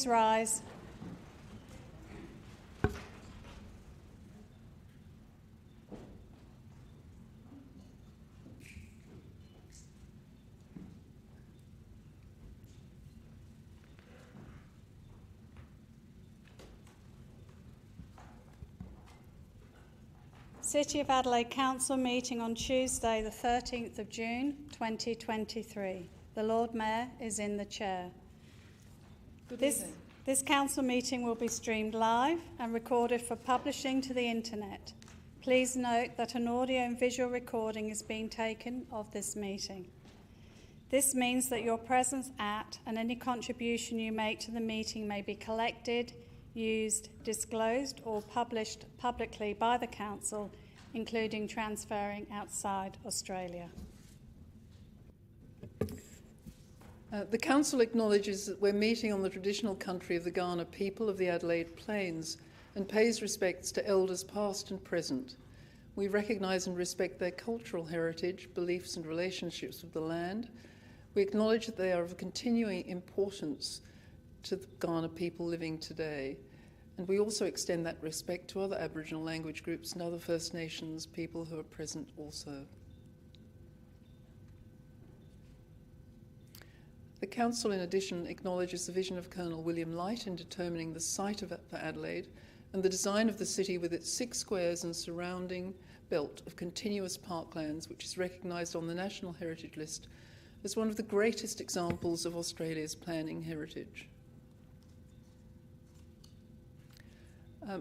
rise. City of Adelaide Council meeting on Tuesday the 13th of June 2023. The Lord Mayor is in the chair. This council meeting will be streamed live and recorded for publishing to the internet. Please note that an audio and visual recording is being taken of this meeting. This means that your presence at and any contribution you make to the meeting may be collected, used, disclosed or published publicly by the Council, including transferring outside Australia. The Council acknowledges that we're meeting on the traditional country of the Kaurna people of the Adelaide Plains and pays respects to elders past and present. We recognise and respect their cultural heritage, beliefs and relationships with the land. We acknowledge that they are of continuing importance to the Kaurna people living today. And we also extend that respect to other Aboriginal language groups and other First Nations people who are present also. The Council, in addition, acknowledges the vision of Colonel William Light in determining the site for Adelaide and the design of the city with its 6 squares and surrounding belt of continuous parklands, which is recognised on the National Heritage List as one of the greatest examples of Australia's planning heritage.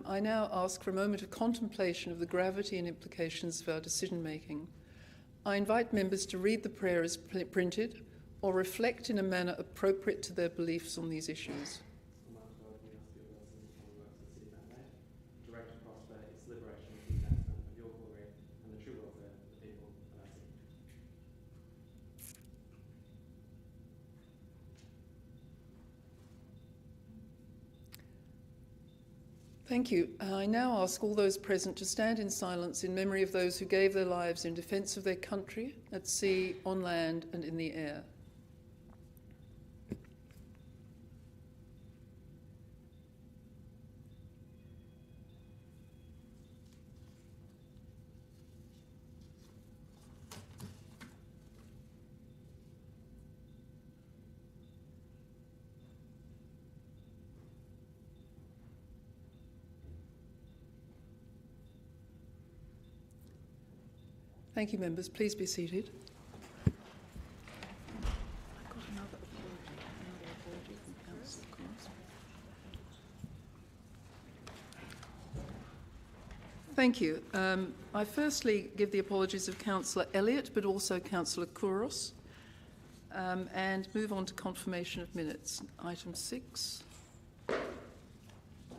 I now ask for a moment of contemplation of the gravity and implications of our decision-making. I invite members to read the prayer as printed or reflect in a manner appropriate to their beliefs on these issues. Direct and prosper its liberation and advancement of your glory and the true welfare of the people of our city. Thank you. I now ask all those present to stand in silence in memory of those who gave their lives in defence of their country, at sea, on land and in the air. Thank you, members. Please be seated. Thank you. I firstly give the apologies of Councillor Elliott, but also Councillor Kouros, and move on to confirmation of minutes. Item 6.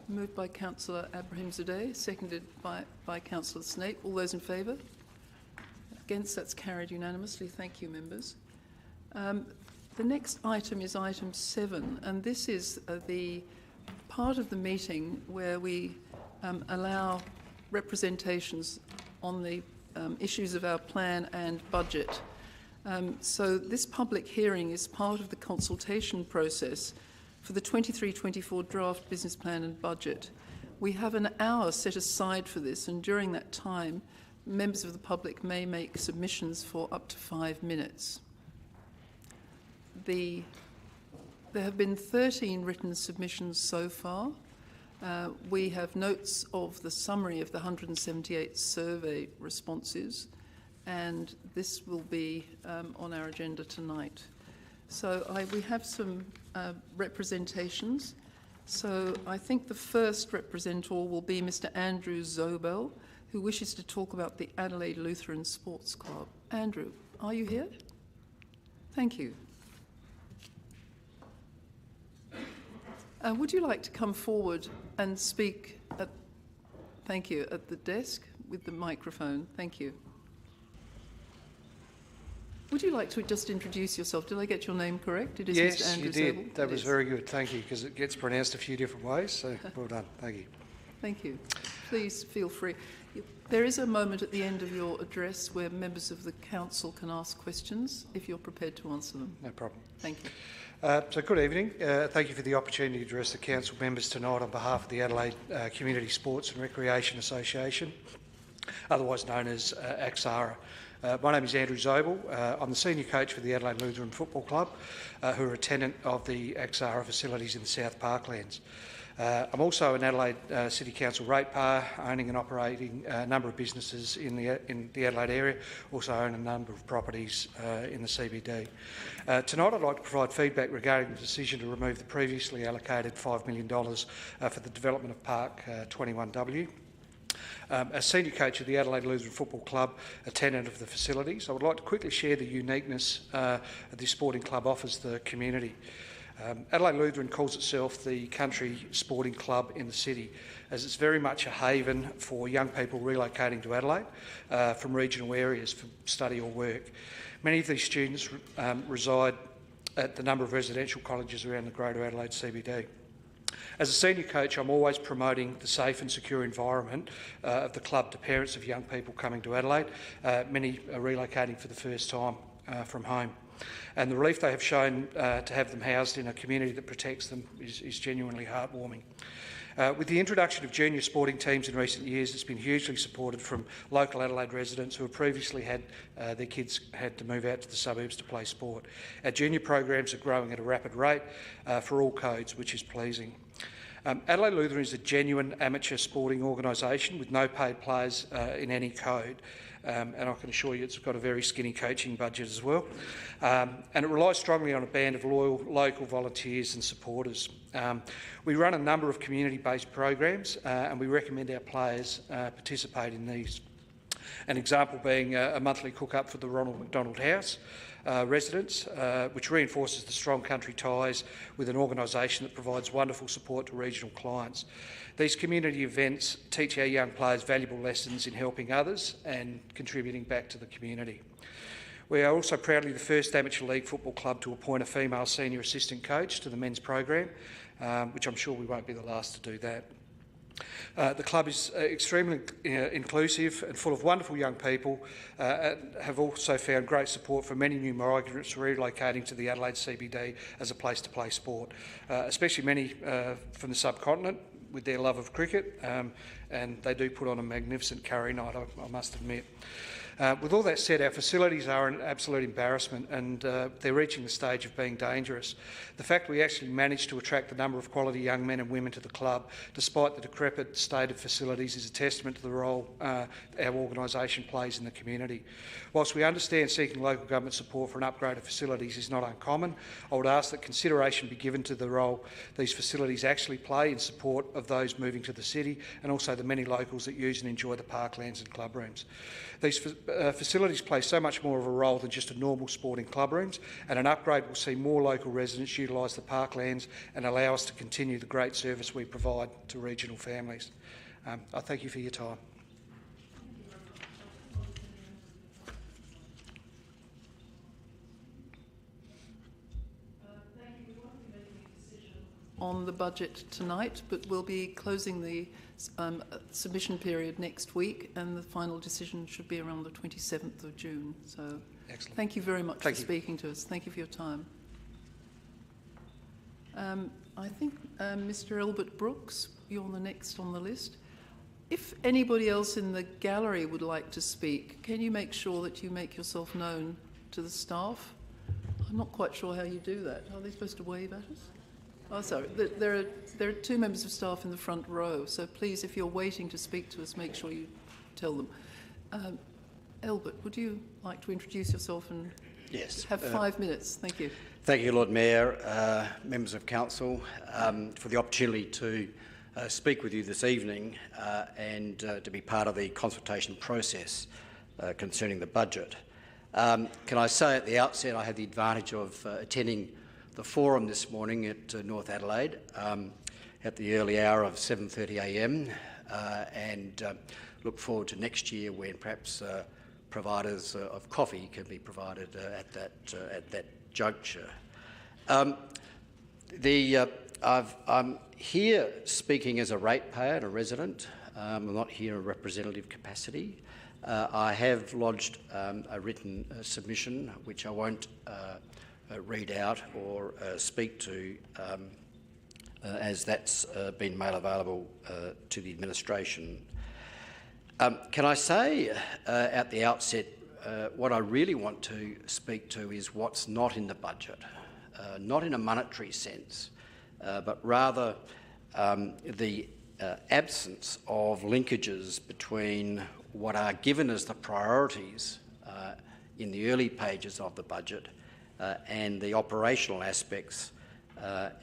Moved by Councillor Abrahimzadeh, seconded by Councillor Snape. All those in favour? Against, that's carried unanimously. Thank you, members. The next item is item 7, and this is the part of the meeting where we allow representations on the issues of our plan and budget. So this public hearing is part of the consultation process for the 23-24 draft business plan and budget. We have an hour set aside for this, and during that time members of the public may make submissions for up to 5 minutes. There have been 13 written submissions so far. We have notes of the summary of the 178 survey responses, and this will be on our agenda tonight. So we have some representations. So I think the first representative will be Mr. Andrew Zobel, who wishes to talk about the Adelaide Lutheran Sports Club. Andrew, are you here? Thank you. Would you like to come forward and speak at the desk with the microphone? Thank you. Would you like to just introduce yourself? Did I get your name correct? It is yes, Mr. Andrew you did. Zobel. That was very good. Thank you, because it gets pronounced a few different ways, so well done. Thank you. Thank you. Please feel free. There is a moment at the end of your address where members of the council can ask questions, if you're prepared to answer them. No problem. Thank you. So good evening. Thank you for the opportunity to address the council members tonight on behalf of the Adelaide Community Sports and Recreation Association, otherwise known as ACSARA. My name is Andrew Zobel. I'm the senior coach for the Adelaide Lutheran Football Club, who are a tenant of the ACSARA facilities in the South Parklands. I'm also an Adelaide City Council ratepayer, owning and operating a number of businesses in the Adelaide area, also own a number of properties in the CBD. Tonight I'd like to provide feedback regarding the decision to remove the previously allocated $5 million for the development of Park 21W. As senior coach of the Adelaide Lutheran Football Club, a tenant of the facilities, I would like to quickly share the uniqueness this sporting club offers the community. Adelaide Lutheran calls itself the country sporting club in the city, as it's very much a haven for young people relocating to Adelaide from regional areas for study or work. Many of these students reside at the number of residential colleges around the Greater Adelaide CBD. As a senior coach, I'm always promoting the safe and secure environment of the club to parents of young people coming to Adelaide. Many are relocating for the first time from home. And the relief they have shown to have them housed in a community that protects them is genuinely heartwarming. With the introduction of junior sporting teams in recent years, it's been hugely supported from local Adelaide residents who have previously had their kids had to move out to the suburbs to play sport. Our junior programs are growing at a rapid rate for all codes, which is pleasing. Adelaide Lutheran is a genuine amateur sporting organisation with no paid players in any code. And I can assure you it's got a very skinny coaching budget as well. And it relies strongly on a band of loyal local volunteers and supporters. We run a number of community-based programs and we recommend our players participate in these. An example being a monthly cook-up for the Ronald McDonald House residents, which reinforces the strong country ties with an organisation that provides wonderful support to regional clients. These community events teach our young players valuable lessons in helping others and contributing back to the community. We are also proudly the first amateur league football club to appoint a female senior assistant coach to the men's program, which I'm sure we won't be the last to do that. The club is extremely inclusive and full of wonderful young people and have also found great support from many new migrants relocating to the Adelaide CBD as a place to play sport, especially many from the subcontinent with their love of cricket, and they do put on a magnificent curry night, I must admit. With all that said, our facilities are an absolute embarrassment and they're reaching the stage of being dangerous. The fact we actually managed to attract a number of quality young men and women to the club, despite the decrepit state of facilities, is a testament to the role our organisation plays in the community. Whilst we understand seeking local government support for an upgrade of facilities is not uncommon, I would ask that consideration be given to the role these facilities actually play in support of those moving to the city and also the many locals that use and enjoy the parklands and club rooms. These facilities play so much more of a role than just a normal sporting club rooms, and an upgrade will see more local residents utilise the parklands and allow us to continue the great service we provide to regional families. I thank you for your time. On the budget tonight, but we'll be closing the submission period next week, and the final decision should be around the 27th of June. So, excellent. Thank you very much for speaking to us. Thank you for your time. I think Mr. Albert Brooks, you're the next on the list. If anybody else in the gallery would like to speak, can you make sure that you make yourself known to the staff? I'm not quite sure how you do that. Are they supposed to wave at us? Oh, sorry. There are two members of staff in the front row, so please, if you're waiting to speak to us, make sure you tell them. Albert, would you like to introduce yourself and have 5 minutes? Thank you. Thank you, Lord Mayor, members of Council, for the opportunity to speak with you this evening and to be part of the consultation process concerning the budget. Can I say at the outset I had the advantage of attending the forum this morning at North Adelaide at the early hour of 7:30 a.m. And look forward to next year when perhaps providers of coffee can be provided at that juncture. The I'm here speaking as a ratepayer and a resident. I'm not here in a representative capacity. I have lodged a written submission, which I won't read out or speak to, as that's been made available to the administration. Can I say at the outset, what I really want to speak to is what's not in the budget, not in a monetary sense, but rather the absence of linkages between what are given as the priorities in the early pages of the budget and the operational aspects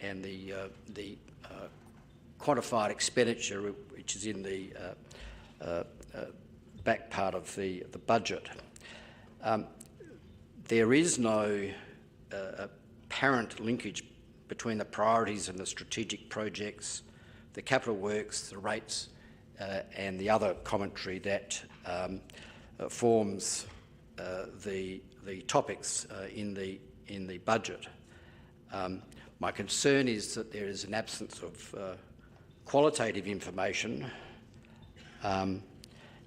and the quantified expenditure which is in the back part of the budget. There is no apparent linkage between the priorities and the strategic projects, the capital works, the rates, and the other commentary that forms the topics in the budget. My concern is that there is an absence of qualitative information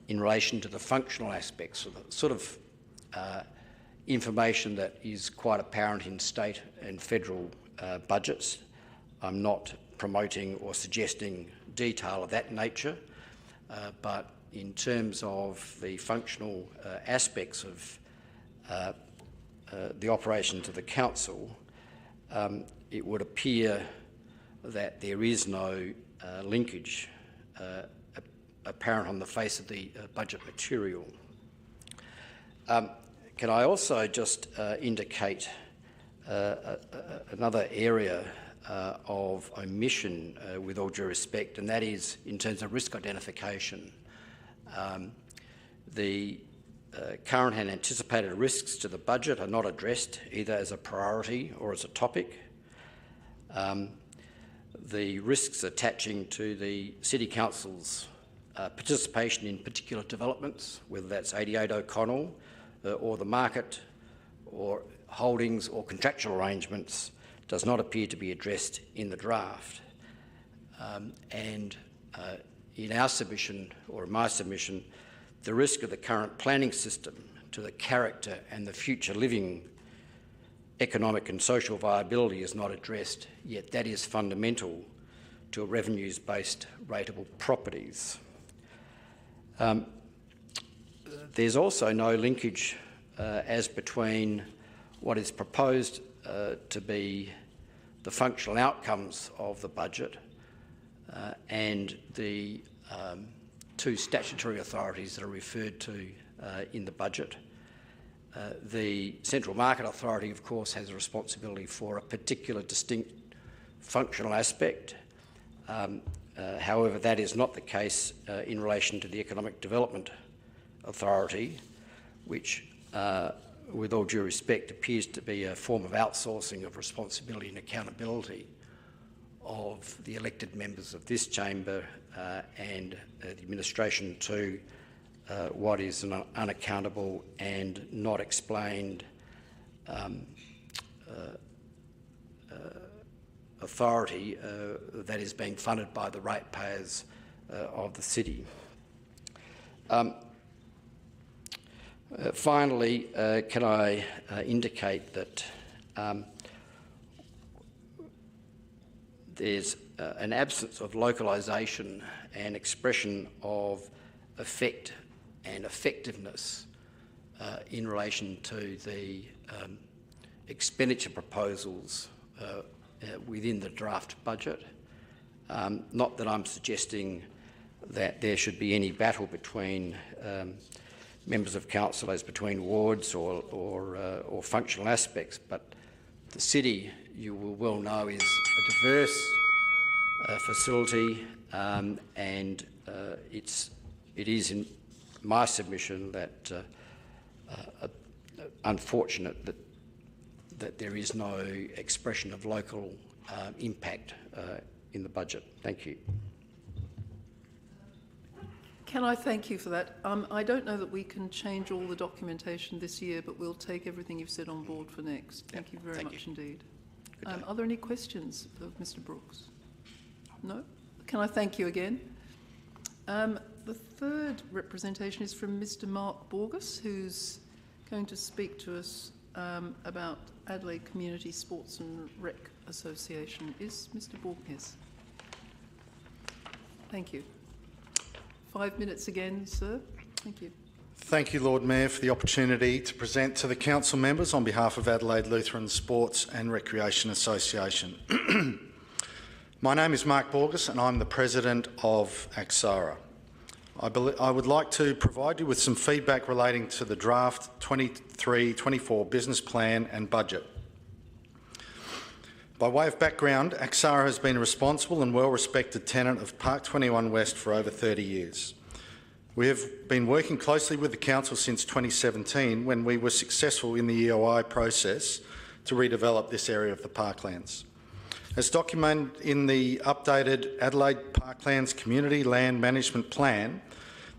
in relation to the functional aspects, of the sort of information that is quite apparent in state and federal budgets. I'm not promoting or suggesting detail of that nature, but in terms of the functional aspects of the operations of the council, it would appear that there is no linkage apparent on the face of the budget material. Can I also just indicate another area of omission, with all due respect, and that is in terms of risk identification. The current and anticipated risks to the budget are not addressed either as a priority or as a topic. The risks attaching to the City Council's participation in particular developments, whether that's 88 O'Connell or the market or holdings or contractual arrangements, does not appear to be addressed in the draft. In our submission, or in my submission, the risk of the current planning system to the character and the future living, economic and social viability is not addressed, yet that is fundamental to revenues-based rateable properties. There's also no linkage as between what is proposed to be the functional outcomes of the budget and the two statutory authorities that are referred to in the budget. The Central Market Authority, of course, has a responsibility for a particular distinct functional aspect. However, that is not the case in relation to the Economic Development Authority, which, with all due respect, appears to be a form of outsourcing of responsibility and accountability of the elected members of this chamber and the administration to what is an unaccountable and not explained authority that is being funded by the ratepayers of the city. Finally, can I indicate that there's an absence of localisation and expression of effect and effectiveness in relation to the expenditure proposals within the draft budget. Not that I'm suggesting that there should be any battle between members of council as between wards or functional aspects, but the city, you will well know, is a diverse facility, and it is in my submission that unfortunate that there is no expression of local impact in the budget. Thank you. Can I thank you for that? I don't know that we can change all the documentation this year, but we'll take everything you've said on board for next. Thank you very much indeed. Are there any questions of Mr. Brooks? No? Can I thank you again? The third representation is from Mr. Mark Borges, who's going to speak to us about Adelaide Community Sports and Rec Association. Is Mr. Borges? Yes. Thank you. 5 minutes again, sir. Thank you. Thank you, Lord Mayor, for the opportunity to present to the council members on behalf of Adelaide Lutheran Sports and Recreation Association. My name is Mark Borges and I'm the President of AXARA. I would like to provide you with some feedback relating to the draft 23-24 business plan and budget. By way of background, AXARA has been a responsible and well-respected tenant of Park 21 West for over 30 years. We have been working closely with the Council since 2017 when we were successful in the EOI process to redevelop this area of the parklands. As documented in the updated Adelaide Parklands Community Land Management Plan,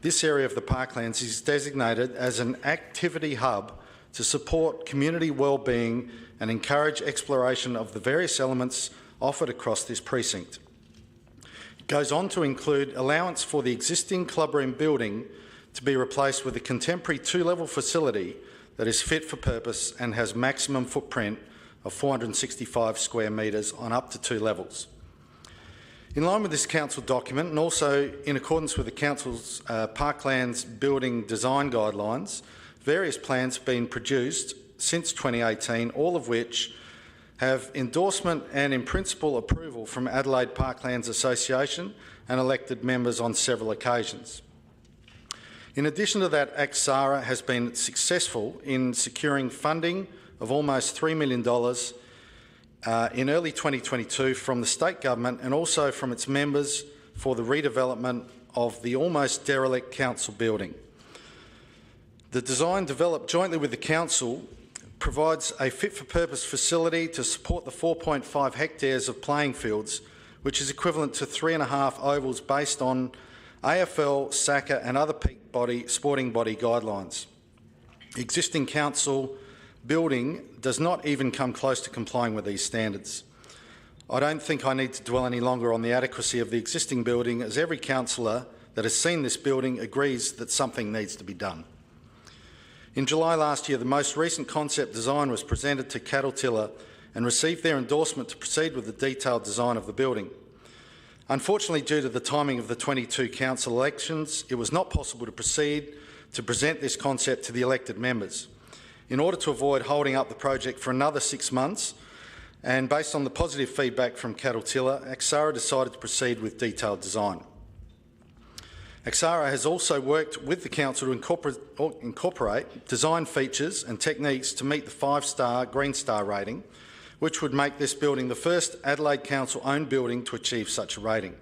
this area of the parklands is designated as an activity hub to support community wellbeing and encourage exploration of the various elements offered across this precinct. It goes on to include allowance for the existing clubroom building to be replaced with a contemporary two-level facility that is fit for purpose and has maximum footprint of 465 square metres on up to 2 levels. In line with this council document and also in accordance with the council's Parklands Building Design Guidelines, various plans have been produced since 2018, all of which have endorsement and in principle approval from Adelaide Parklands Association and elected members on several occasions. In addition to that, AXARA has been successful in securing funding of almost $3 million in early 2022 from the state government and also from its members for the redevelopment of the almost derelict council building. The design, developed jointly with the council, provides a fit-for-purpose facility to support the 4.5 hectares of playing fields, which is equivalent to 3.5 ovals based on AFL, SACA and other peak sporting body guidelines. The existing council building does not even come close to complying with these standards. I don't think I need to dwell any longer on the adequacy of the existing building, as every councillor that has seen this building agrees that something needs to be done. In July last year, the most recent concept design was presented to Cattle Tiller and received their endorsement to proceed with the detailed design of the building. Unfortunately, due to the timing of the 22 council elections, it was not possible to proceed to present this concept to the elected members. In order to avoid holding up the project for another 6 months, and based on the positive feedback from Cattle Tiller, AXARA decided to proceed with detailed design. AXARA has also worked with the council to incorporate design features and techniques to meet the 5-star Green Star rating, which would make this building the first Adelaide Council-owned building to achieve such a rating.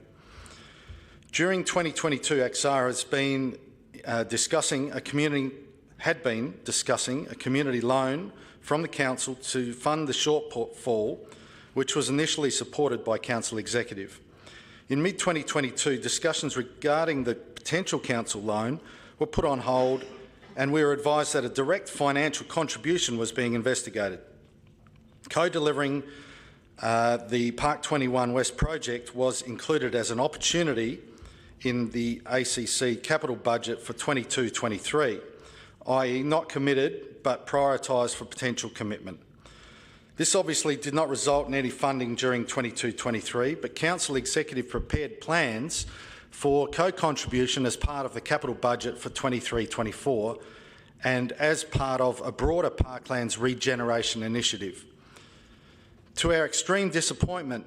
During 2022, AXARA had been discussing a community loan from the council to fund the shortfall, which was initially supported by council executive. In mid-2022, discussions regarding the potential council loan were put on hold, and we were advised that a direct financial contribution was being investigated. Co-delivering the Park 21 West project was included as an opportunity in the ACC capital budget for 22-23, i.e. not committed but prioritised for potential commitment. This obviously did not result in any funding during 22-23, but Council Executive prepared plans for co-contribution as part of the capital budget for 23-24 and as part of a broader Parklands regeneration initiative. To our extreme disappointment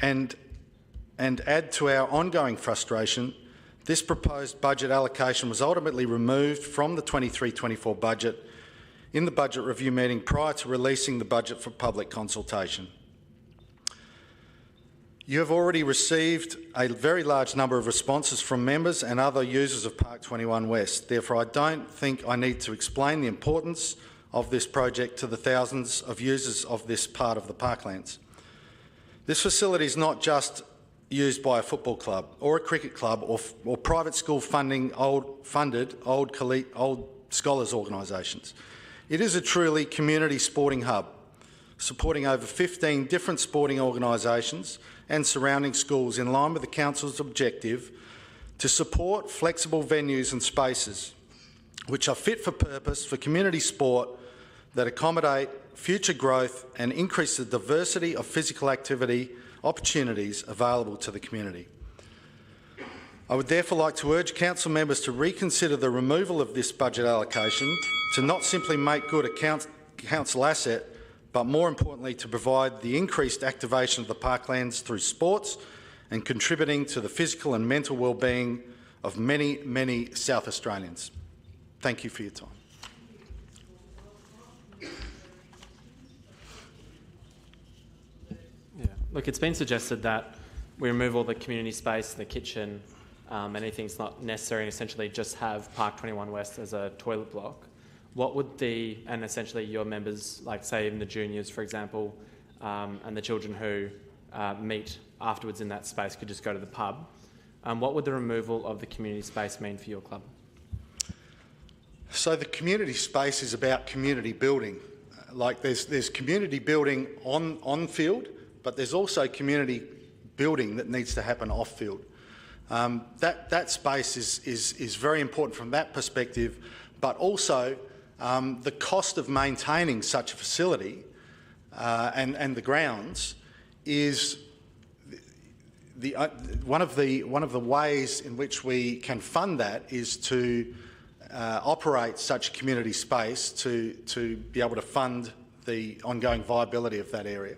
and add to our ongoing frustration, this proposed budget allocation was ultimately removed from the 23-24 budget in the budget review meeting prior to releasing the budget for public consultation. You have already received a very large number of responses from members and other users of Park 21 West. Therefore, I don't think I need to explain the importance of this project to the thousands of users of this part of the parklands. This facility is not just used by a football club or a cricket club or private school funded old scholars organisations. It is a truly community sporting hub, supporting over 15 different sporting organisations and surrounding schools in line with the Council's objective to support flexible venues and spaces which are fit for purpose for community sport that accommodate future growth and increase the diversity of physical activity opportunities available to the community. I would therefore like to urge Council members to reconsider the removal of this budget allocation to not simply make good a Council asset, but more importantly to provide the increased activation of the parklands through sports and contributing to the physical and mental well-being of many, many South Australians. Thank you for your time. Yeah. Look, it's been suggested that we remove all the community space, the kitchen, anything's not necessary, and essentially just have Park 21 West as a toilet block. What would and essentially your members, like say even the juniors, for example, and the children who meet afterwards in that space could just go to the pub. What would the removal of the community space mean for your club? So the community space is about community building. Like there's community building on field, but there's also community building that needs to happen off field. That space is very important from that perspective, but also the cost of maintaining such a facility and the grounds is one of the ways in which we can fund that is to operate such community space to be able to fund the ongoing viability of that area.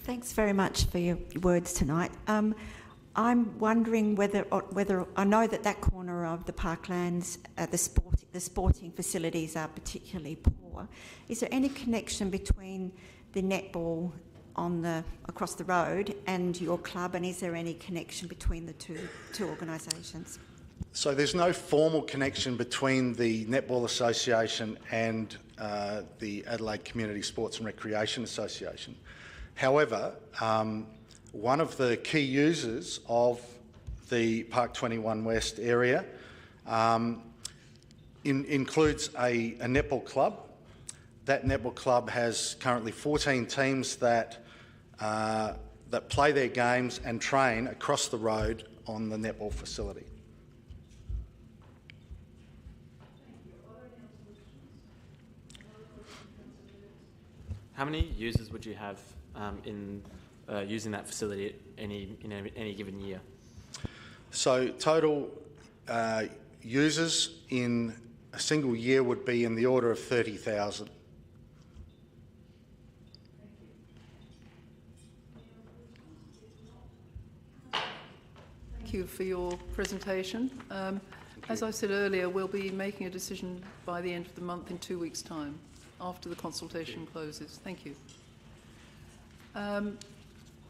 Thanks very much for your words tonight. I'm wondering whether I know that corner of the parklands, the sporting facilities are particularly poor. Is there any connection between the netball across the road and your club, and is there any connection between the two organisations? So there's no formal connection between the Netball Association and the Adelaide Community Sports and Recreation Association. However, one of the key users of the Park 21 West area includes a netball club. That netball club has currently 14 teams that play their games and train across the road on the netball facility. How many users would you have in using that facility in any given year? So total users in a single year would be in the order of 30,000. Thank you for your presentation. As I said earlier, we'll be making a decision by the end of the month in 2 weeks' time, after the consultation closes. Thank you.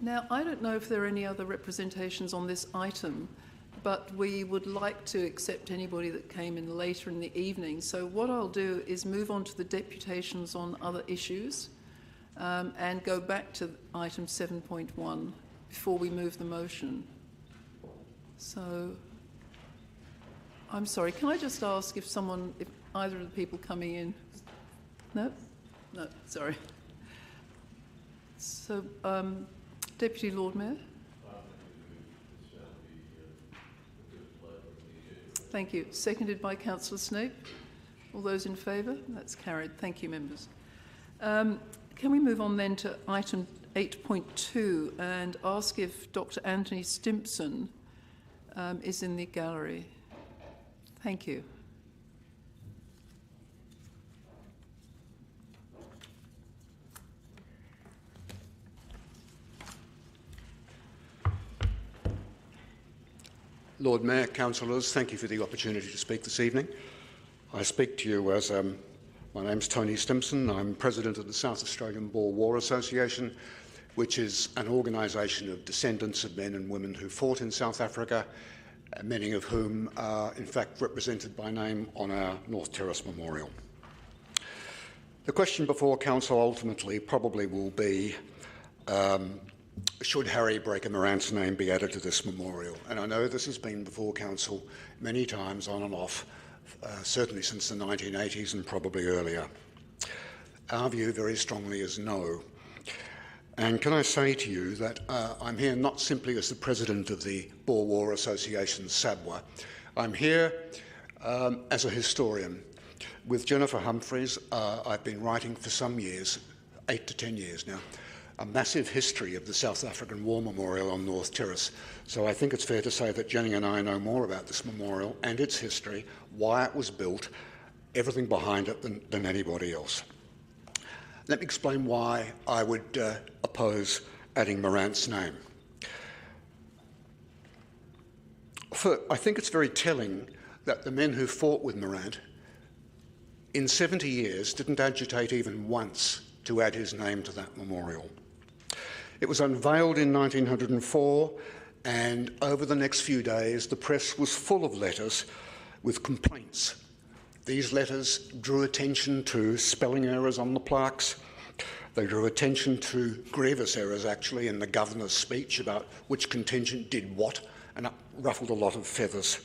Now, I don't know if there are any other representations on this item, but we would like to accept anybody that came in later in the evening. So what I'll do is move on to the deputations on other issues and go back to item 7.1 before we move the motion. So, I'm sorry, can I just ask if either of the people coming in... No? No, sorry. So, Deputy Lord Mayor? Thank you. Seconded by Councillor Snape. All those in favour? That's carried. Thank you, members. Can we move on then to item 8.2 and ask if Dr. Anthony Stimpson is in the gallery? Thank you. Lord Mayor, councillors, thank you for the opportunity to speak this evening. I speak to you as my name's Tony Stimpson. I'm president of the South Australian Boer War Association, which is an organisation of descendants of men and women who fought in South Africa, many of whom are in fact represented by name on our North Terrace Memorial. The question before Council ultimately probably will be, should Harry Breaker Morant's name be added to this memorial? And I know this has been before Council many times on and off certainly since the 1980s and probably earlier. Our view very strongly is no. And can I say to you that I'm here not simply as the president of the Boer War Association, SABWA. I'm here as a historian. With Jennifer Humphreys, I've been writing for some years, 8 to 10 years now, a massive history of the South African War Memorial on North Terrace. So I think it's fair to say that Jenny and I know more about this memorial and its history, why it was built, everything behind it than anybody else. Let me explain why I would oppose adding Morant's name. I think it's very telling that the men who fought with Morant in 70 years didn't agitate even once to add his name to that memorial. It was unveiled in 1904, and over the next few days the press was full of letters with complaints. These letters drew attention to spelling errors on the plaques. They drew attention to grievous errors, actually, in the governor's speech about which contingent did what, and it ruffled a lot of feathers.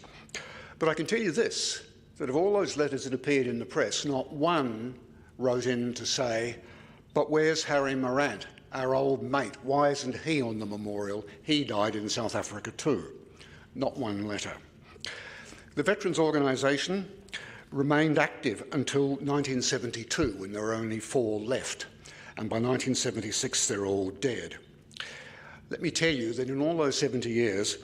But I can tell you this, that of all those letters that appeared in the press, not one wrote in to say, but where's Harry Morant, our old mate? Why isn't he on the memorial? He died in South Africa too. Not one letter. The Veterans Organisation remained active until 1972, when there were only 4 left, and by 1976 they're all dead. Let me tell you that in all those 70 years,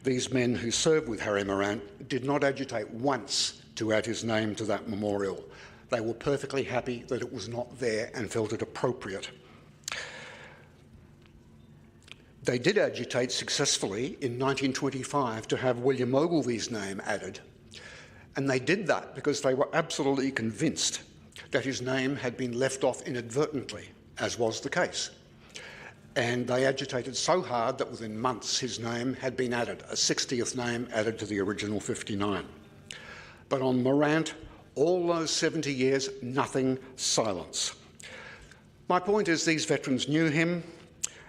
these men who served with Harry Morant did not agitate once to add his name to that memorial. They were perfectly happy that it was not there and felt it appropriate. They did agitate successfully in 1925 to have William Ogilvy's name added, and they did that because they were absolutely convinced that his name had been left off inadvertently, as was the case. And they agitated so hard that within months his name had been added, a 60th name added to the original 59. But on Morant, all those 70 years, nothing, silence. My point is these veterans knew him,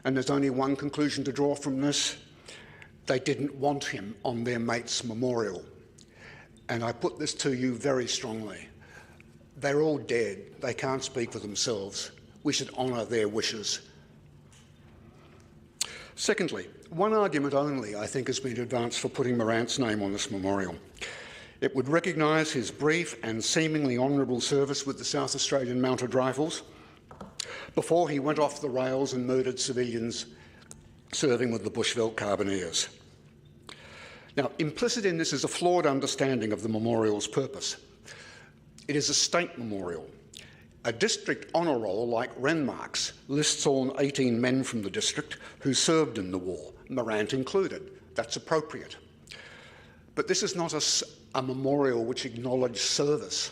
and there's only one conclusion to draw from this. They didn't want him on their mate's memorial. And I put this to you very strongly. They're all dead. They can't speak for themselves. We should honour their wishes. Secondly, one argument only, I think, has been advanced for putting Morant's name on this memorial. It would recognise his brief and seemingly honourable service with the South Australian Mounted Rifles before he went off the rails and murdered civilians serving with the Bushveld Carbineers. Now, implicit in this is a flawed understanding of the memorial's purpose. It is a state memorial. A district honour roll like Renmark's lists all 18 men from the district who served in the war, Morant included. That's appropriate. But this is not a memorial which acknowledged service.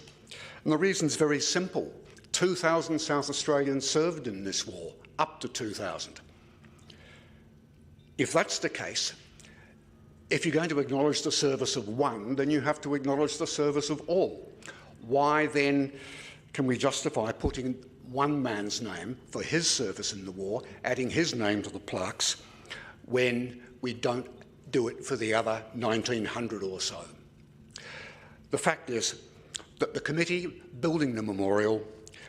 And the reason's very simple. 2,000 South Australians served in this war, up to 2,000. If that's the case, if you're going to acknowledge the service of one, then you have to acknowledge the service of all. Why then can we justify putting one man's name for his service in the war, adding his name to the plaques, when we don't do it for the other 1,900 or so? The fact is that the committee building the memorial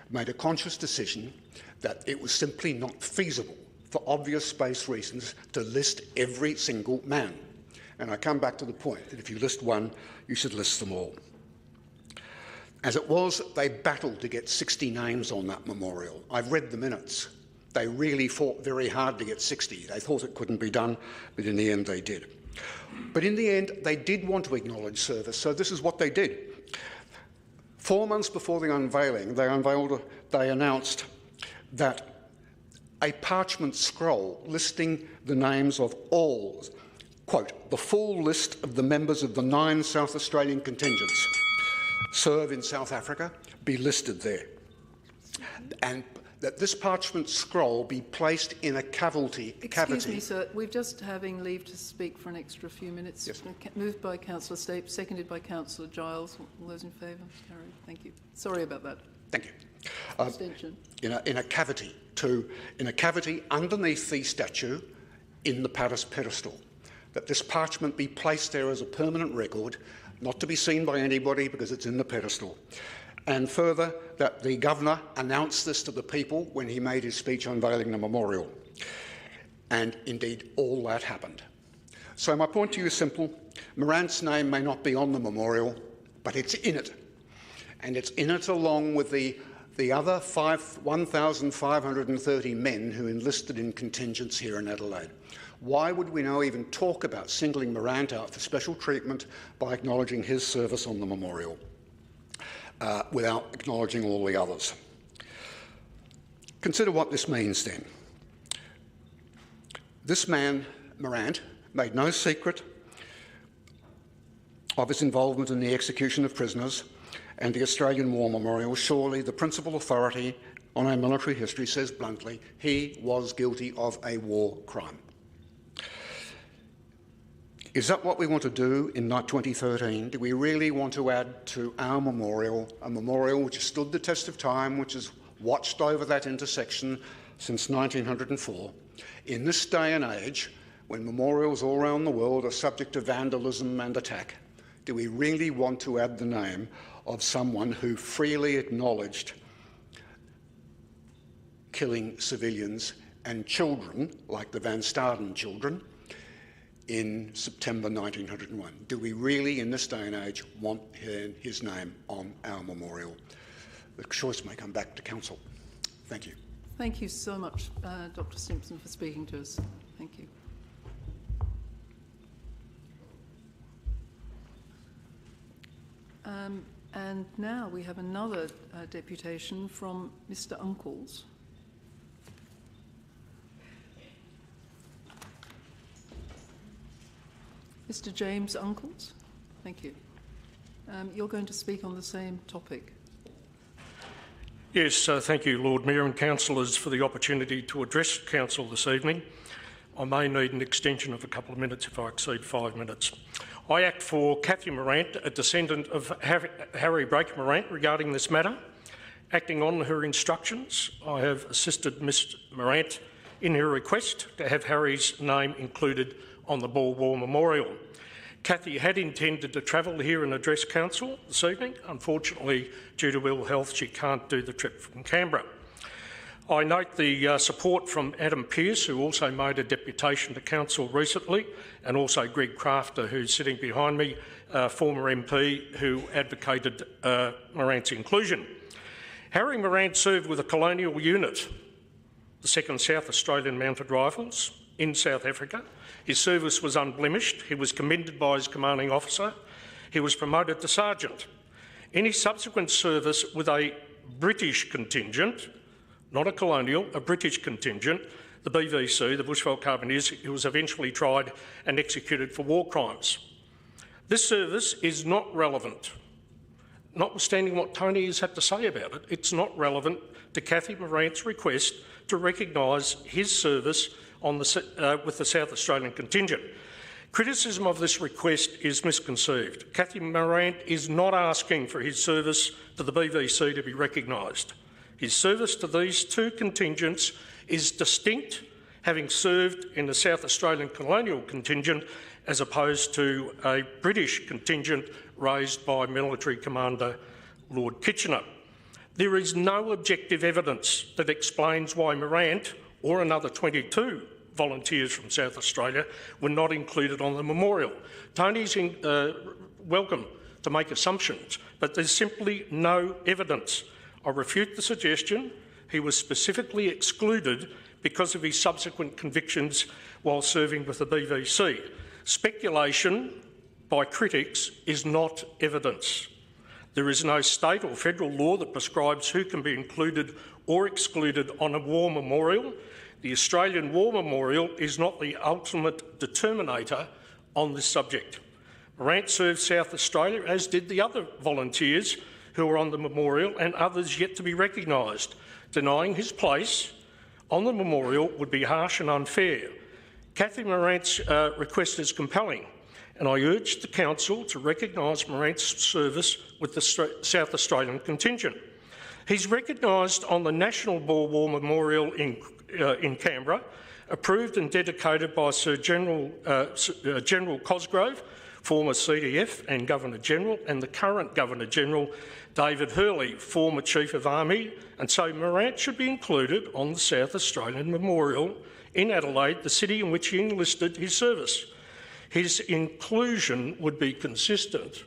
made a conscious decision that it was simply not feasible, for obvious space reasons, to list every single man. And I come back to the point that if you list one, you should list them all. As it was, they battled to get 60 names on that memorial. I've read the minutes. They really fought very hard to get 60. They thought it couldn't be done, but in the end they did. But in the end, they did want to acknowledge service, so this is what they did. 4 months before the unveiling, they announced that a parchment scroll listing the names of all, quote, the full list of the members of the 9 South Australian contingents serve in South Africa, be listed there. And that this parchment scroll be placed in a cavity. Excuse me, sir. We're just having leave to speak for an extra few minutes. Yes. Moved by Councillor Stape, seconded by Councillor Giles. All those in favour? Carried. Thank you. Sorry about that. Thank you. Abstention. In a cavity underneath the statue in the palace pedestal, that this parchment be placed there as a permanent record not to be seen by anybody because it's in the pedestal. And further, that the Governor announced this to the people when he made his speech unveiling the memorial. And indeed, all that happened. So my point to you is simple. Morant's name may not be on the memorial, but it's in it. And it's in it along with the other 1,530 men who enlisted in contingents here in Adelaide. Why would we now even talk about singling Morant out for special treatment by acknowledging his service on the memorial without acknowledging all the others? Consider what this means then. This man, Morant, made no secret of his involvement in the execution of prisoners, and the Australian War Memorial, surely the principal authority on our military history, says bluntly he was guilty of a war crime. Is that what we want to do in 2013? Do we really want to add to our memorial a memorial which has stood the test of time, which has watched over that intersection since 1904, in this day and age when memorials all around the world are subject to vandalism and attack? Do we really want to add the name of someone who freely acknowledged killing civilians and children, like the Van Staden children, in September 1901? Do we really, in this day and age, want his name on our memorial? The choice may come back to Council. Thank you. Thank you so much, Dr. Simpson, for speaking to us. Thank you. And now we have another deputation from Mr. Uncles. Mr. James Uncles, thank you. You're going to speak on the same topic. Yes, thank you, Lord Mayor and councillors, for the opportunity to address Council this evening. I may need an extension of a couple of minutes if I exceed 5 minutes. I act for Cathy Morant, a descendant of Harry Brake Morant, regarding this matter. Acting on her instructions, I have assisted Ms Morant in her request to have Harry's name included on the Boer War Memorial. Cathy had intended to travel here and address Council this evening. Unfortunately, due to ill health, she can't do the trip from Canberra. I note the support from Adam Pearce, who also made a deputation to Council recently, and also Greg Crafter, who's sitting behind me, former MP, who advocated Morant's inclusion. Harry Morant served with a colonial unit, the 2nd South Australian Mounted Rifles, in South Africa. His service was unblemished. He was commended by his commanding officer. He was promoted to sergeant. Any subsequent service with a British contingent, not a colonial, a British contingent, the BVC, the Bushveld Carbineers, he was eventually tried and executed for war crimes. This service is not relevant. Notwithstanding what Tony has had to say about it, it's not relevant to Cathy Morant's request to recognise his service on with the South Australian contingent. Criticism of this request is misconceived. Cathy Morant is not asking for his service to the BVC to be recognised. His service to these two contingents is distinct, having served in the South Australian colonial contingent as opposed to a British contingent raised by Military Commander Lord Kitchener. There is no objective evidence that explains why Morant or another 22 volunteers from South Australia were not included on the memorial. Tony's welcome to make assumptions, but there's simply no evidence. I refute the suggestion he was specifically excluded because of his subsequent convictions while serving with the BVC. Speculation by critics is not evidence. There is no state or federal law that prescribes who can be included or excluded on a war memorial. The Australian War Memorial is not the ultimate determinator on this subject. Morant served South Australia, as did the other volunteers who are on the memorial and others yet to be recognised. Denying his place on the memorial would be harsh and unfair. Cathy Morant's request is compelling, and I urge the Council to recognise Morant's service with the South Australian contingent. He's recognised on the National Boer War Memorial in Canberra, approved and dedicated by General Cosgrove former CDF and Governor-General, and the current Governor-General, David Hurley, former Chief of Army, and so Morant should be included on the South Australian Memorial in Adelaide, the city in which he enlisted his service. His inclusion would be consistent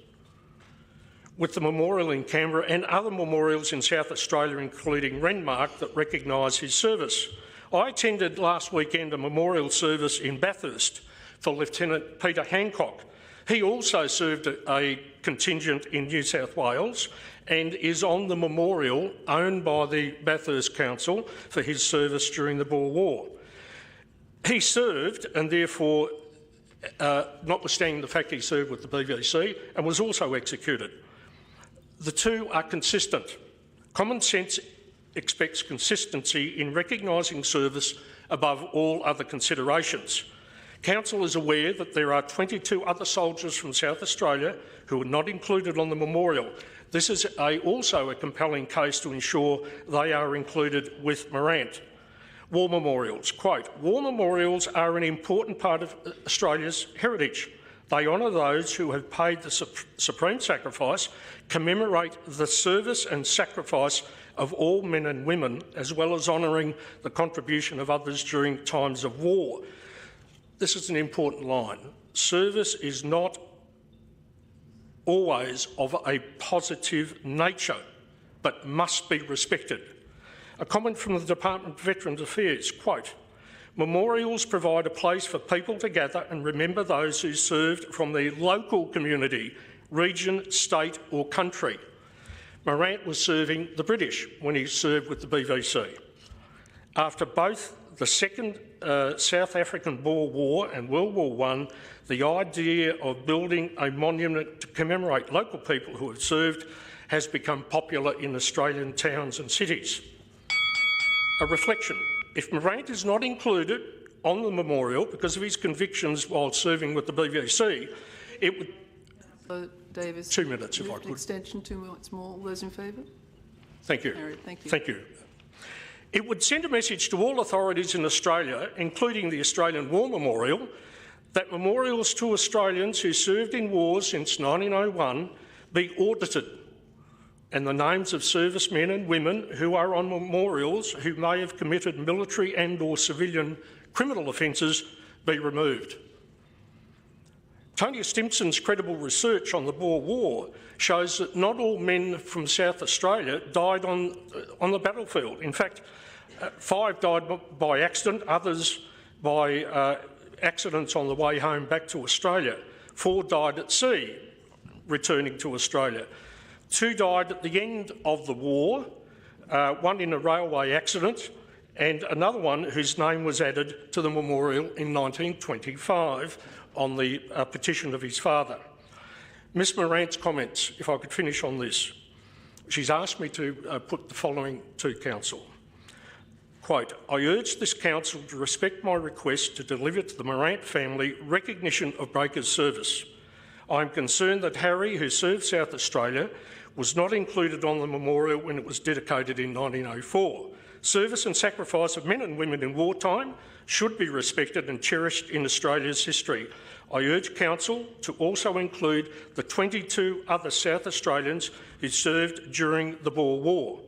with the memorial in Canberra and other memorials in South Australia, including Renmark, that recognise his service. I attended last weekend a memorial service in Bathurst for Lieutenant Peter Hancock. He also served a contingent in New South Wales and is on the memorial owned by the Bathurst Council for his service during the Boer War. He served, and therefore, notwithstanding the fact he served with the BVC, and was also executed. The two are consistent. Common sense expects consistency in recognising service above all other considerations. Council is aware that there are 22 other soldiers from South Australia who are not included on the memorial. This is also a compelling case to ensure they are included with Morant. War memorials. Quote, war memorials are an important part of Australia's heritage. They honour those who have paid the supreme sacrifice, commemorate the service and sacrifice of all men and women, as well as honouring the contribution of others during times of war. This is an important line. Service is not always of a positive nature, but must be respected. A comment from the Department of Veterans Affairs, quote, memorials provide a place for people to gather and remember those who served from their local community, region, state or country. Morant was serving the British when he served with the BVC. After both the Second South African Boer War and World War I, the idea of building a monument to commemorate local people who have served has become popular in Australian towns and cities. A reflection. If Morant is not included on the memorial because of his convictions while serving with the BVC, it would... Davis, 2 minutes, if I could. Extension 2 minutes more. All those in favour? Thank you. Carried. Thank you. Thank you. It would send a message to all authorities in Australia, including the Australian War Memorial, that memorials to Australians who served in wars since 1901 be audited, and the names of servicemen and women who are on memorials who may have committed military and or civilian criminal offences be removed. Tony Stimson's credible research on the Boer War shows that not all men from South Australia died on the battlefield. In fact, 5 died by accident, others by accidents on the way home back to Australia. 4 died at sea, returning to Australia. 2 died at the end of the war, 1 in a railway accident, and another one whose name was added to the memorial in 1925 on the petition of his father. Ms Morant's comments, if I could finish on this. She's asked me to put the following to Council. Quote, I urge this Council to respect my request to deliver to the Morant family recognition of Breaker's service. I am concerned that Harry, who served South Australia, was not included on the memorial when it was dedicated in 1904. Service and sacrifice of men and women in wartime should be respected and cherished in Australia's history. I urge Council to also include the 22 other South Australians who served during the Boer War.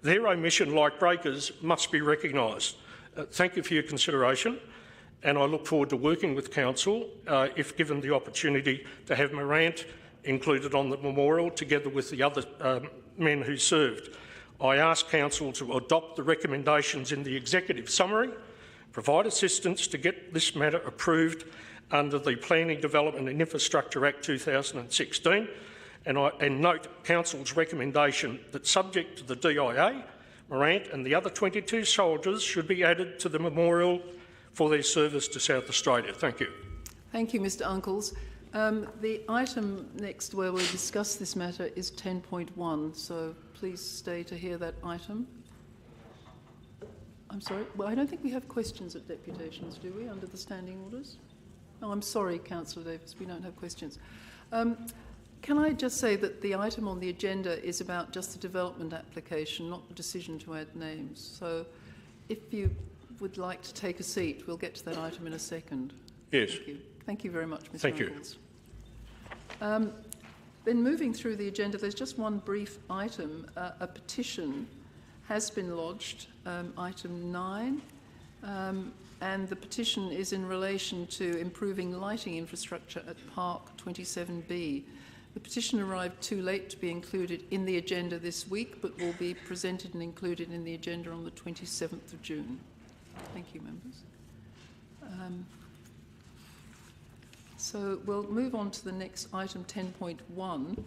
Their omission, like Breaker's, must be recognised. Thank you for your consideration, and I look forward to working with Council, if given the opportunity, to have Morant included on the memorial together with the other men who served. I ask Council to adopt the recommendations in the executive summary, provide assistance to get this matter approved under the Planning, Development and Infrastructure Act 2016, and note Council's recommendation that, subject to the DIA, Morant and the other 22 soldiers should be added to the memorial for their service to South Australia. Thank you. Thank you, Mr Uncles. The item next where we discuss this matter is 10.1, so please stay to hear that item. I'm sorry, well, I don't think we have questions at deputations, do we, under the standing orders? Oh, I'm sorry, Councillor Davis, we don't have questions. Can I just say that the item on the agenda is about just the development application, not the decision to add names. So if you would like to take a seat, we'll get to that item in a second. Yes. Thank you. Thank you very much, Mr Thank Uncles. you. Then moving through the agenda, there's just one brief item. A petition has been lodged, item 9, and the petition is in relation to improving lighting infrastructure at Park 27B. The petition arrived too late to be included in the agenda this week, but will be presented and included in the agenda on the 27th of June. Thank you, members. So we'll move on to the next item, 10.1.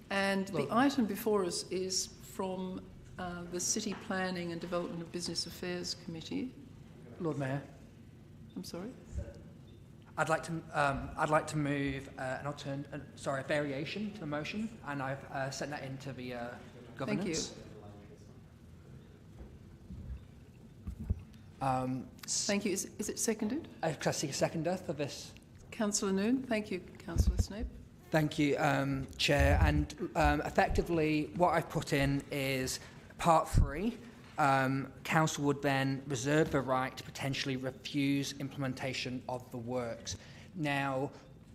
And the item before us is from the City Planning and Development and Business Affairs Committee. Lord Mayor. I'm sorry? I'd like to move a variation to the motion, and I've sent that into the governance. Thank you. Thank you. Is it seconded? I seek a seconder for this. Councillor Noon. Thank you, Councillor Snape. Thank you, Chair. And effectively, what I've put in is Part 3. Council would then reserve the right to potentially refuse implementation of the works. Now,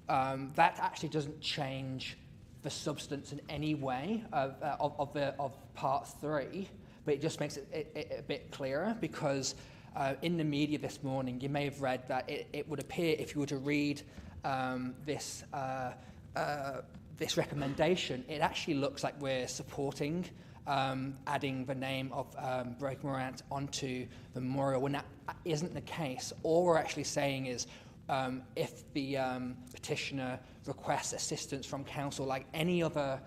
that actually doesn't change the substance in any way of Part 3, but it just makes it a bit clearer, because in the media this morning, you may have read that it would appear, if you were to read this recommendation, it actually looks like we're supporting adding the name of Broken Morant onto the memorial, when that isn't the case. All we're actually saying is if the petitioner requests assistance from council like any other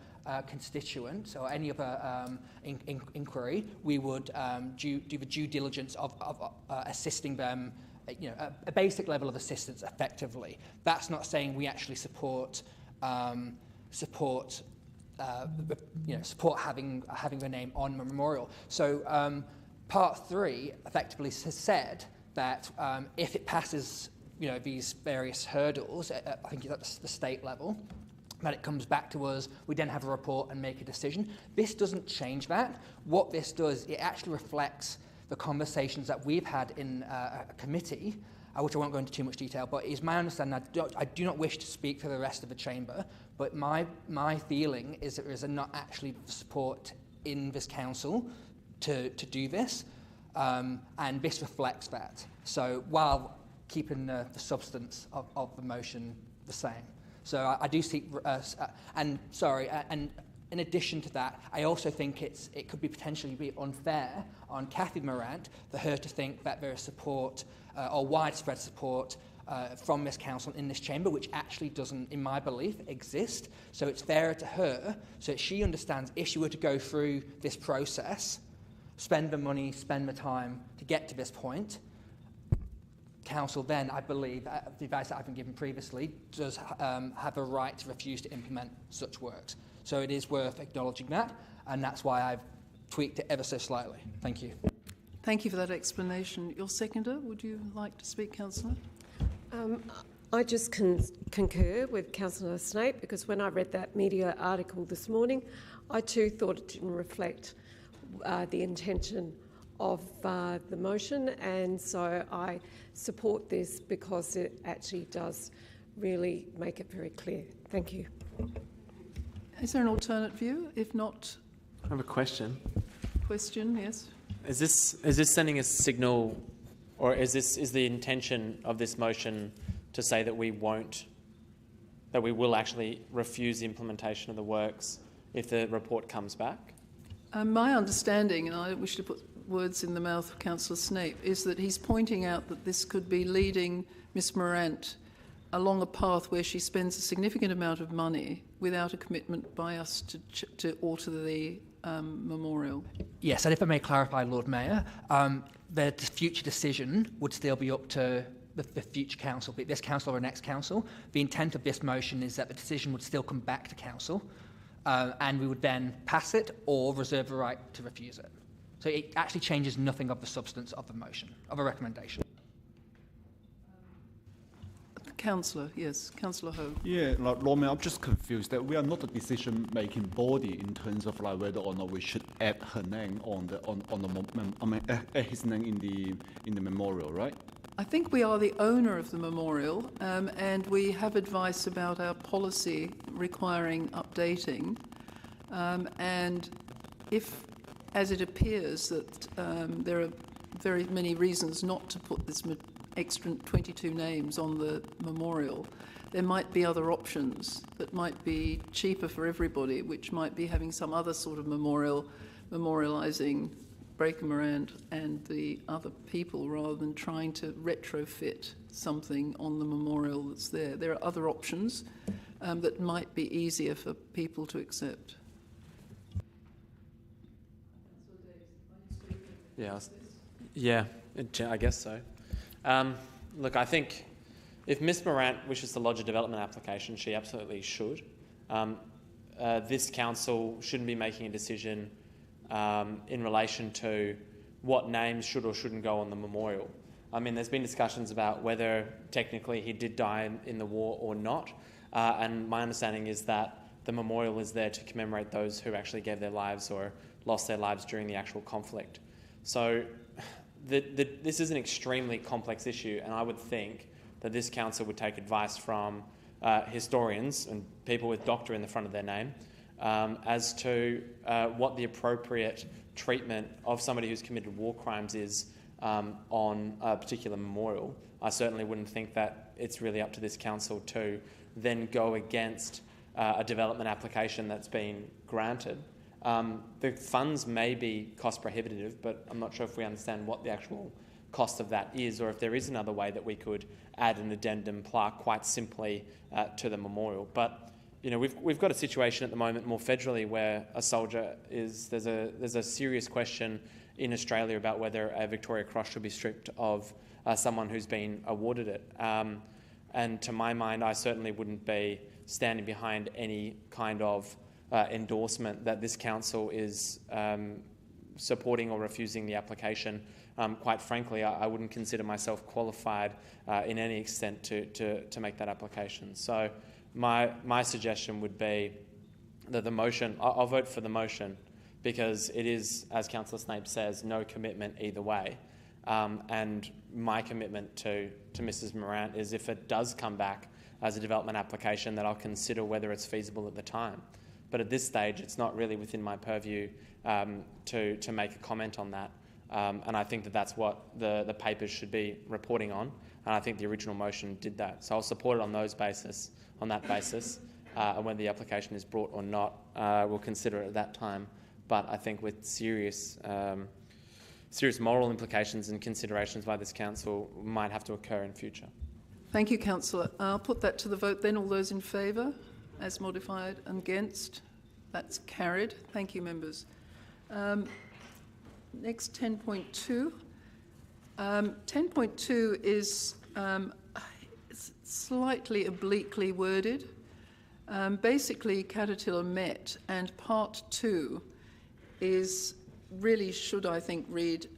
constituent or any other inquiry, we would do the due diligence of assisting them, a basic level of assistance effectively. That's not saying we actually support having the name on the memorial. So Part 3 effectively has said that if it passes, these various hurdles, I think at the state level, that it comes back to us, we then have a report and make a decision. This doesn't change that. What this does, it actually reflects the conversations that we've had in a committee, which I won't go into too much detail, but it's my understanding, I do not wish to speak for the rest of the chamber, but my feeling is that there is not actually support in this council to do this, and this reflects that. So while keeping the substance of the motion the same. So I do seek, and in addition to that, I also think it could be potentially be unfair on Cathy Morant for her to think that there is support or widespread support from this council in this chamber, which actually doesn't, in my belief, exist. So it's fairer to her, so that she understands if she were to go through this process, spend the money, spend the time to get to this point, council then, I believe, the advice that I've been given previously, does have a right to refuse to implement such works. So it is worth acknowledging that, and that's why I've tweaked it ever so slightly. Thank you. Thank you for that explanation. Your seconder, would you like to speak, Councillor? I just concur with Councillor Snape, because when I read that media article this morning, I too thought it didn't reflect the intention of the motion, and so I support this because it actually does really make it very clear. Thank you. Is there an alternate view? If not, I have a question. Question, yes. Is this sending a signal, or is the intention of this motion to say that we will actually refuse the implementation of the works if the report comes back? My understanding, and I don't wish to put words in the mouth of Councillor Snape, is that he's pointing out that this could be leading Miss Morant along a path where she spends a significant amount of money without a commitment by us to alter the memorial. Yes, and if I may clarify, Lord Mayor, the future decision would still be up to the future council, be it this council or next council. The intent of this motion is that the decision would still come back to council, and we would then pass it or reserve the right to refuse it. So it actually changes nothing of the substance of the motion, of a recommendation. Councillor, yes, Councillor Ho. Yeah, Lord Mayor, I'm just confused that we are not a decision-making body in terms of whether or not we should add her name his name in the memorial, right? I think we are the owner of the memorial, and we have advice about our policy requiring updating. And if, as it appears, that there are very many reasons not to put this extra 22 names on the memorial, there might be other options that might be cheaper for everybody, which might be having some other sort of memorial memorialising Breaker Morant and the other people, rather than trying to retrofit something on the memorial that's there. There are other options that might be easier for people to accept. Yeah, I guess so. Look, I think if Ms Morant wishes to lodge a development application, she absolutely should. This council shouldn't be making a decision in relation to what names should or shouldn't go on the memorial. I mean, there's been discussions about whether technically he did die in the war or not, and my understanding is that the memorial is there to commemorate those who actually gave their lives or lost their lives during the actual conflict. So this is an extremely complex issue, and I would think that this council would take advice from historians and people with doctor in the front of their name as to what the appropriate treatment of somebody who's committed war crimes is on a particular memorial. I certainly wouldn't think that it's really up to this council to then go against a development application that's been granted. The funds may be cost prohibitive, but I'm not sure if we understand what the actual cost of that is, or if there is another way that we could add an addendum plaque quite simply to the memorial. But you know, we've got a situation at the moment more federally where a soldier is there's a serious question in Australia about whether a Victoria Cross should be stripped of someone who's been awarded it. And to my mind, I certainly wouldn't be standing behind any kind of endorsement that this council is supporting or refusing the application. Quite frankly, I wouldn't consider myself qualified in any extent to make that application. So my suggestion would be that the motion, I'll vote for the motion because it is, as Councillor Snape says, no commitment either way. And my commitment to Mrs Morant is if it does come back as a development application, that I'll consider whether it's feasible at the time. But at this stage, it's not really within my purview to make a comment on that. And I think that that's what the papers should be reporting on. And I think the original motion did that. So I'll support it on that basis. And when the application is brought or not, we'll consider it at that time. But I think with serious moral implications and considerations by this council might have to occur in future. Thank you, Councillor. I'll put that to the vote then. All those in favour, as modified, and against? That's carried. Thank you, members. Next, 10.2. 10.2 is slightly obliquely worded. Basically, Caterpillar met, and part 2 is really, should I think, read,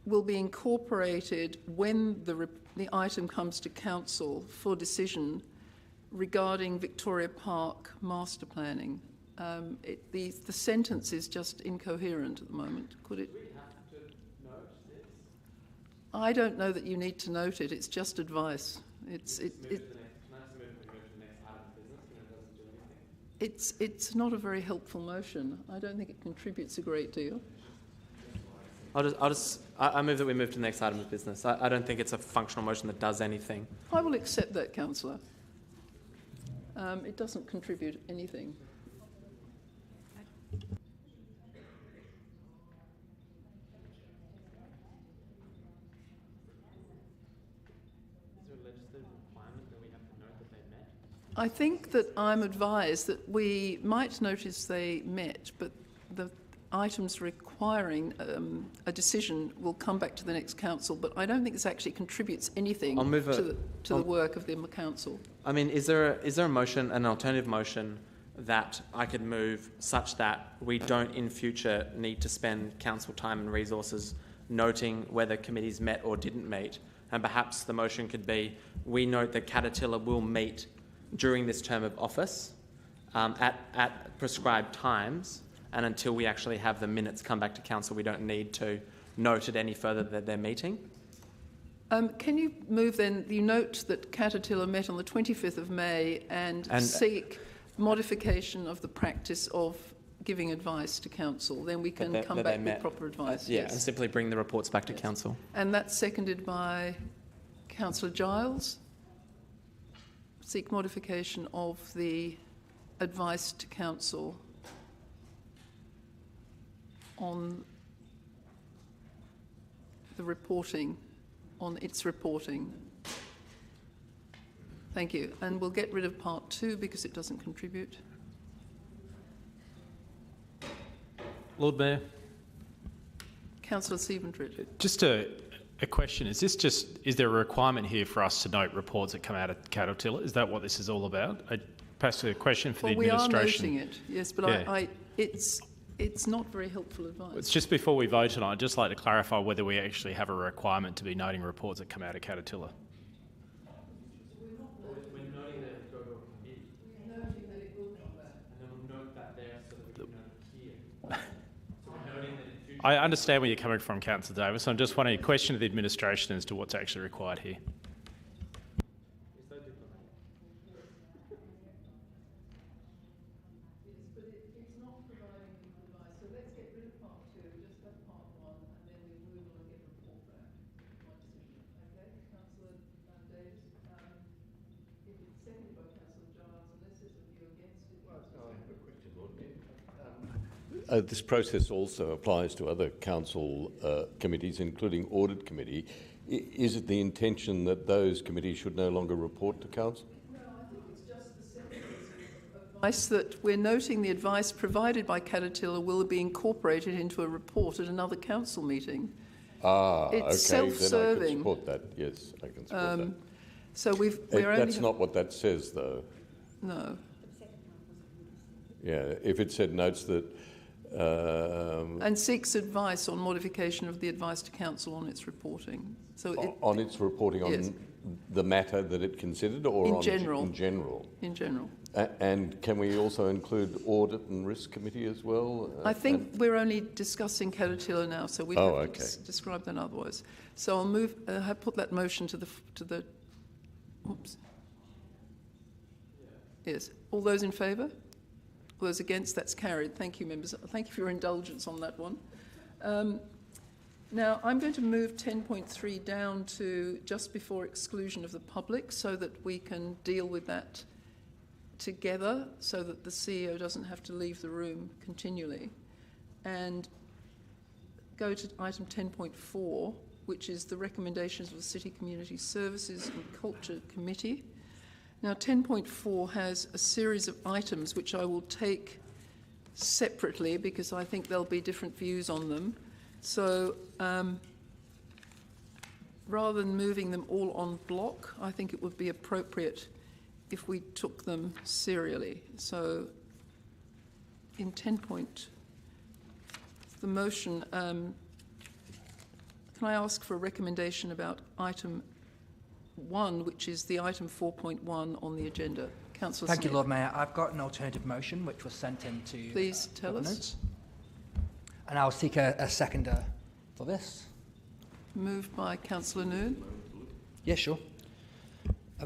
will be incorporated when the item comes to council for decision regarding Victoria Park master planning. The sentence is just incoherent at the moment. Could it? Do we have to note this? I don't know that you need to note it. It's just advice. It's not a very helpful motion. I don't think it contributes a great deal. I move that we move to the next item of business. I don't think it's a functional motion that does anything. I will accept that, Councillor. It doesn't contribute anything. I think that I'm advised that we might notice they met, but the items requiring a decision will come back to the next council, but I don't think this actually contributes anything to the work of the council. I mean, is there a motion, an alternative motion, that I could move such that we don't in future need to spend council time and resources noting whether committees met or didn't meet? And perhaps the motion could be, we note that Caterpillar will meet during this term of office at prescribed times, and until we actually have the minutes come back to council, we don't need to noted any further that they're meeting. Can you move then, you note that Caterpillar met on the 25th of May and seek modification of the practice of giving advice to council, then we can come back with proper advice. And simply bring the reports back to council. And that's seconded by Councillor Giles. Seek modification of the advice to council on the reporting, on its reporting. Thank you. And we'll get rid of part 2 because it doesn't contribute. Lord Mayor. Councillor Stephen-Tridge. Just a question. Is there a requirement here for us to note reports that come out of Caterpillar? Is that what this is all about? Perhaps a question for the administration. We are noting it, yes, but it's not very helpful advice. It's just before we vote tonight, I'd just like to clarify whether we actually have a requirement to be noting reports that come out of Caterpillar. I understand where you're coming from, Councillor Davis. I'm just wondering a question of the administration as to what's actually required here. This process also applies to other council committees, including Audit Committee. Is it the intention that those committees should no longer report to council? No, I think it's just the second advice that we're noting the advice provided by Caterpillar will be incorporated into a report at another council meeting. It's okay, self-serving. Then I can support that. Yes, I can support that. So that's not what that says, though. No. Yeah, if it said notes that. And seeks advice on modification of the advice to council on its reporting. So on its reporting on the matter that it considered, or in general. In general. In general. And can we also include Audit and Risk Committee as well? I think we're only discussing Caterpillar now, so we have to describe that otherwise. So I'll move. Have put that motion to the. Oops. Yes. All those in favour? All those against? That's carried. Thank you, members. Thank you for your indulgence on that one. Now, I'm going to move 10.3 down to just before exclusion of the public so that we can deal with that together so that the CEO doesn't have to leave the room continually, and go to item 10.4, which is the recommendations of the City Community Services and Culture Committee. Now, 10.4 has a series of items which I will take separately because I think there'll be different views on them. So rather than moving them all on block, I think it would be appropriate if we took them serially. So in 10 point, the motion, can I ask for a recommendation about item 1, which is the item 4.1 on the agenda? Councillor Thank Smith. you, Lord Mayor. I've got an alternative motion which was sent into Please tell us. And I'll seek a seconder for this. Moved by Councillor Noon. Yeah, sure.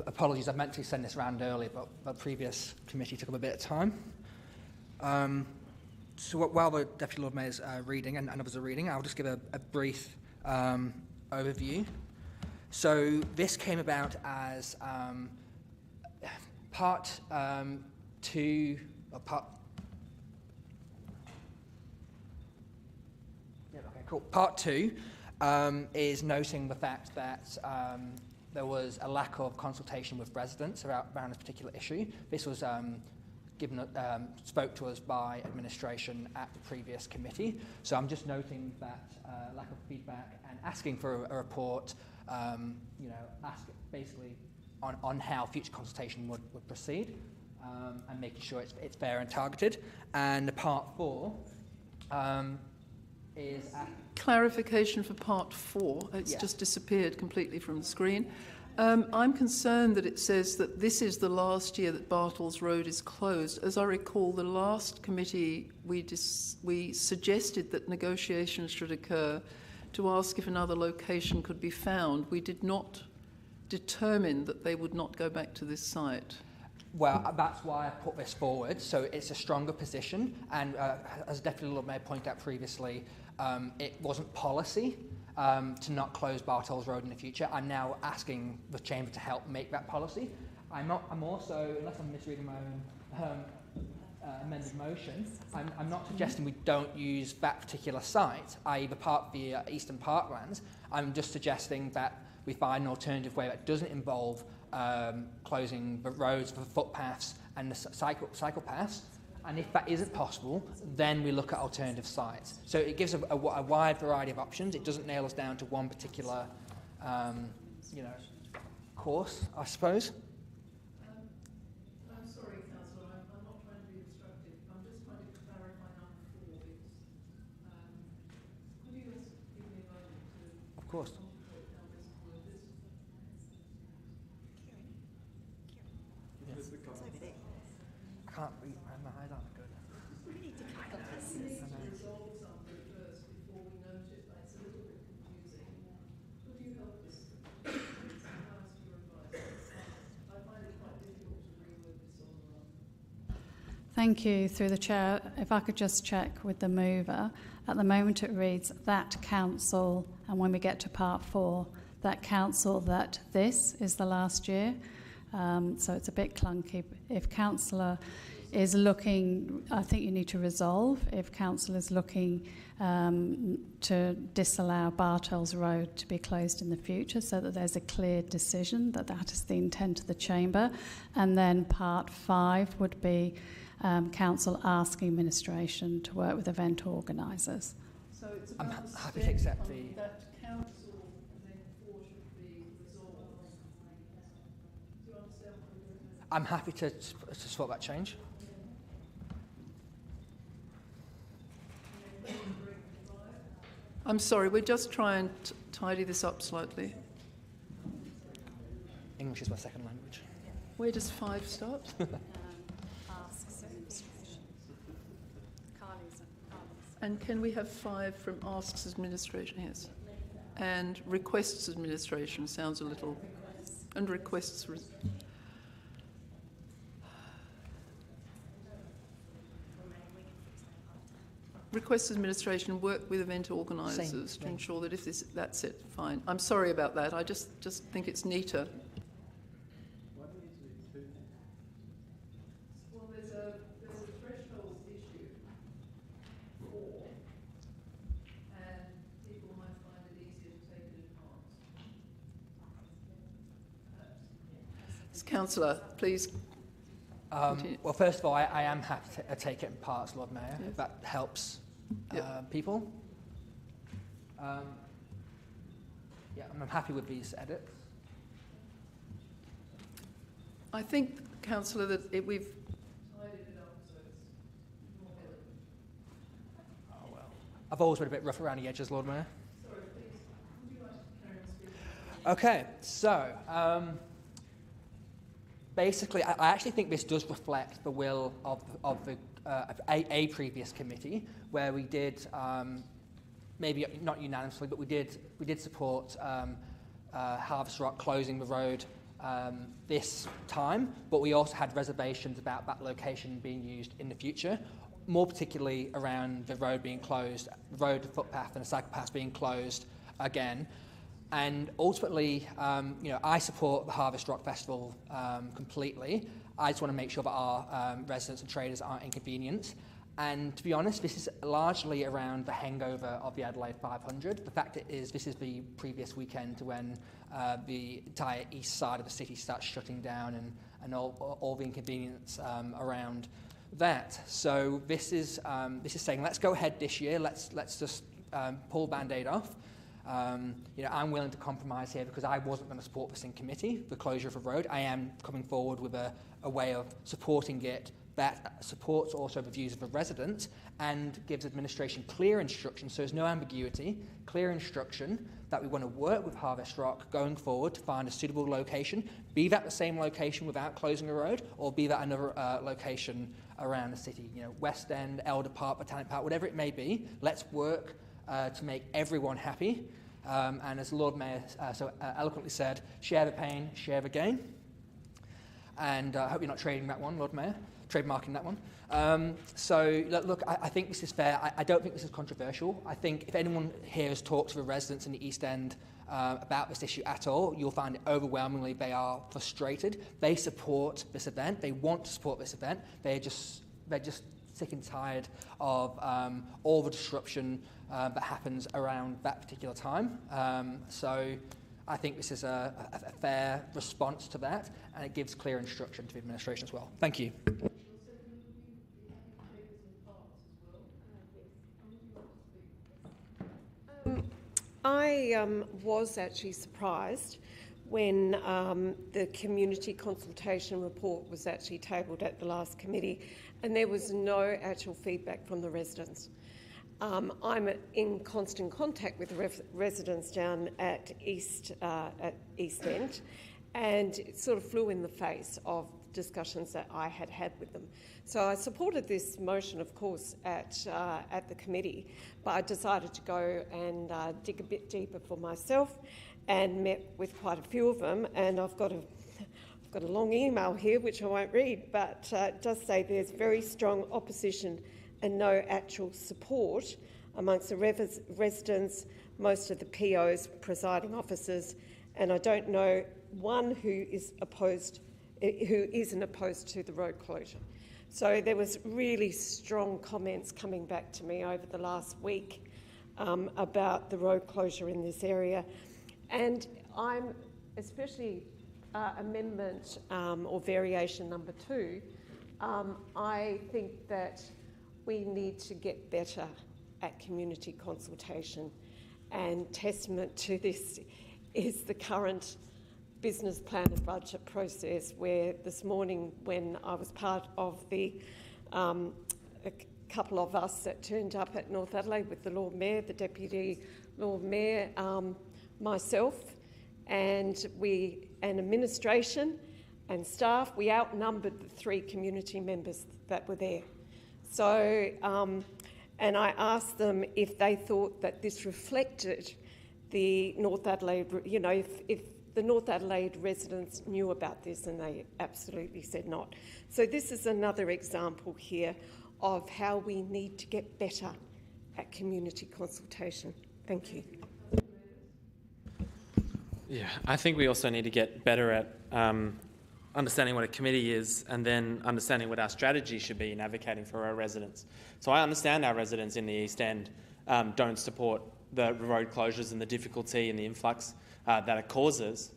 Apologies, I meant to send this round earlier, but the previous committee took up a bit of time. So while the Deputy Lord Mayor's reading, and others are reading, I'll just give a brief overview. So this came about as part 2, or part... Yeah, okay, cool. Part 2 is noting the fact that there was a lack of consultation with residents around this particular issue. This was spoke to us by administration at the previous committee. So I'm just noting that lack of feedback and asking for a report, ask basically on how future consultation would proceed, and making sure it's fair and targeted. And part 4 is... Clarification for part 4. It's just disappeared completely from the screen. I'm concerned that it says that this is the last year that Bartles Road is closed. As I recall, the last committee we suggested that negotiations should occur to ask if another location could be found. We did not determine that they would not go back to this site. Well, that's why I put this forward, so it's a stronger position, and as Deputy Lord Mayor pointed out previously, it wasn't policy to not close Bartels Road in the future. I'm now asking the Chamber to help make that policy. I'm also, unless I'm misreading my own amended motion, I'm not suggesting we don't use that particular site, i.e. the Eastern Parklands. I'm just suggesting that we find an alternative way that doesn't involve closing the roads for footpaths and the cycle paths. And if that isn't possible, then we look at alternative sites. So it gives a wide variety of options. It doesn't nail us down to one particular, course, I suppose. I'm sorry, Councillor, I'm not trying to be obstructive. I'm just trying to clarify number 4 because could you just give me a moment to... Of course. I can't read, my eyes aren't good. We need to resolve something first before we note it. It's a little bit confusing. Could you help us? How's your advice? I find it quite difficult to reword this on the run. Thank you. Through the chair, if I could just check with the mover. At the moment it reads that council, and when we get to part 4, that council that this is the last year. So it's a bit clunky. If councillor is looking, I think you need to resolve. If council is looking to disallow Bartels Road to be closed in the future, so that there's a clear decision that that is the intent of the chamber. And then part 5 would be council asking administration to work with event organisers. So it's I'm happy to accept the... That council then 4 should be resolved. Do you understand what we're doing? I'm happy to support that change. I'm sorry, we're just trying to tidy this up slightly. English is my second language. Where does 5 start? Asks administration. And can we have 5 from asks administration? Yes. And requests administration sounds a little... And requests... Requests administration work with event organisers to ensure that if that's it, fine. I'm sorry about that. I just think it's neater. Well, there's a threshold issue 4, and people might find it easier to take it in parts. Councillor, please. Well, first of all, I am happy to take it in parts, Lord Mayor, if that helps people. Yeah, I'm happy with these edits. I think, Councillor, that we've tidied it up so it's more elegant. Oh, well. I've always been a bit rough around the edges, Lord Mayor. Sorry, please. Would you like to carry on speaking? Okay, so... basically, I actually think this does reflect the will of a previous committee, where we did, maybe not unanimously, but we did support Harvest Rock closing the road this time, but we also had reservations about that location being used in the future, more particularly around the road being closed, the road, the footpath and the cycle path being closed again. And ultimately, I support the Harvest Rock Festival completely. I just want to make sure that our residents and traders aren't inconvenienced. And to be honest, this is largely around the hangover of the Adelaide 500. The fact is, this is the previous weekend when the entire east side of the city starts shutting down and all the inconvenience around that. So this is saying, let's go ahead this year. Let's just pull Band-Aid off. I'm willing to compromise here because I wasn't going to support this in committee, the closure of a road. I am coming forward with a way of supporting it that supports also the views of the residents and gives administration clear instruction, so there's no ambiguity, clear instruction that we want to work with Harvest Rock going forward to find a suitable location, be that the same location without closing a road, or be that another location around the city, West End, Elder Park, Botanic Park, whatever it may be. Let's work to make everyone happy. And as the Lord Mayor so eloquently said, share the pain, share the gain. And I hope you're not trading that one, Lord Mayor, trademarking that one. So look, I think this is fair. I don't think this is controversial. I think if anyone here has talked to the residents in the East End about this issue at all, you'll find it overwhelmingly they are frustrated. They support this event. They want to support this event. They're just sick and tired of all the disruption that happens around that particular time. So I think this is a fair response to that, and it gives clear instruction to the administration as well. Thank you. I was actually surprised when the community consultation report was actually tabled at the last committee and there was no actual feedback from the residents. I'm in constant contact with the residents down at East End, and it sort of flew in the face of discussions that I had had with them. So I supported this motion, of course, at the committee, but I decided to go and dig a bit deeper for myself and met with quite a few of them. And I've got a long email here, which I won't read, but it does say there's very strong opposition and no actual support amongst the residents, most of the POs, presiding officers, and I don't know one who isn't opposed to the road closure. So there was really strong comments coming back to me over the last week about the road closure in this area. And I'm especially amendment or variation number 2, I think that we need to get better at community consultation, and testament to this is the current business plan and budget process, where this morning when I was part of a couple of us that turned up at North Adelaide with the Lord Mayor, the Deputy Lord Mayor, myself, and administration and staff, we outnumbered the 3 community members that were there. So, and I asked them if they thought that this reflected the North Adelaide, if the North Adelaide residents knew about this, and they absolutely said not. So this is another example here of how we need to get better at community consultation. Thank you. Yeah, I think we also need to get better at understanding what a committee is, and then understanding what our strategy should be in advocating for our residents. So I understand our residents in the East End don't support the road closures and the difficulty and the influx that it causes.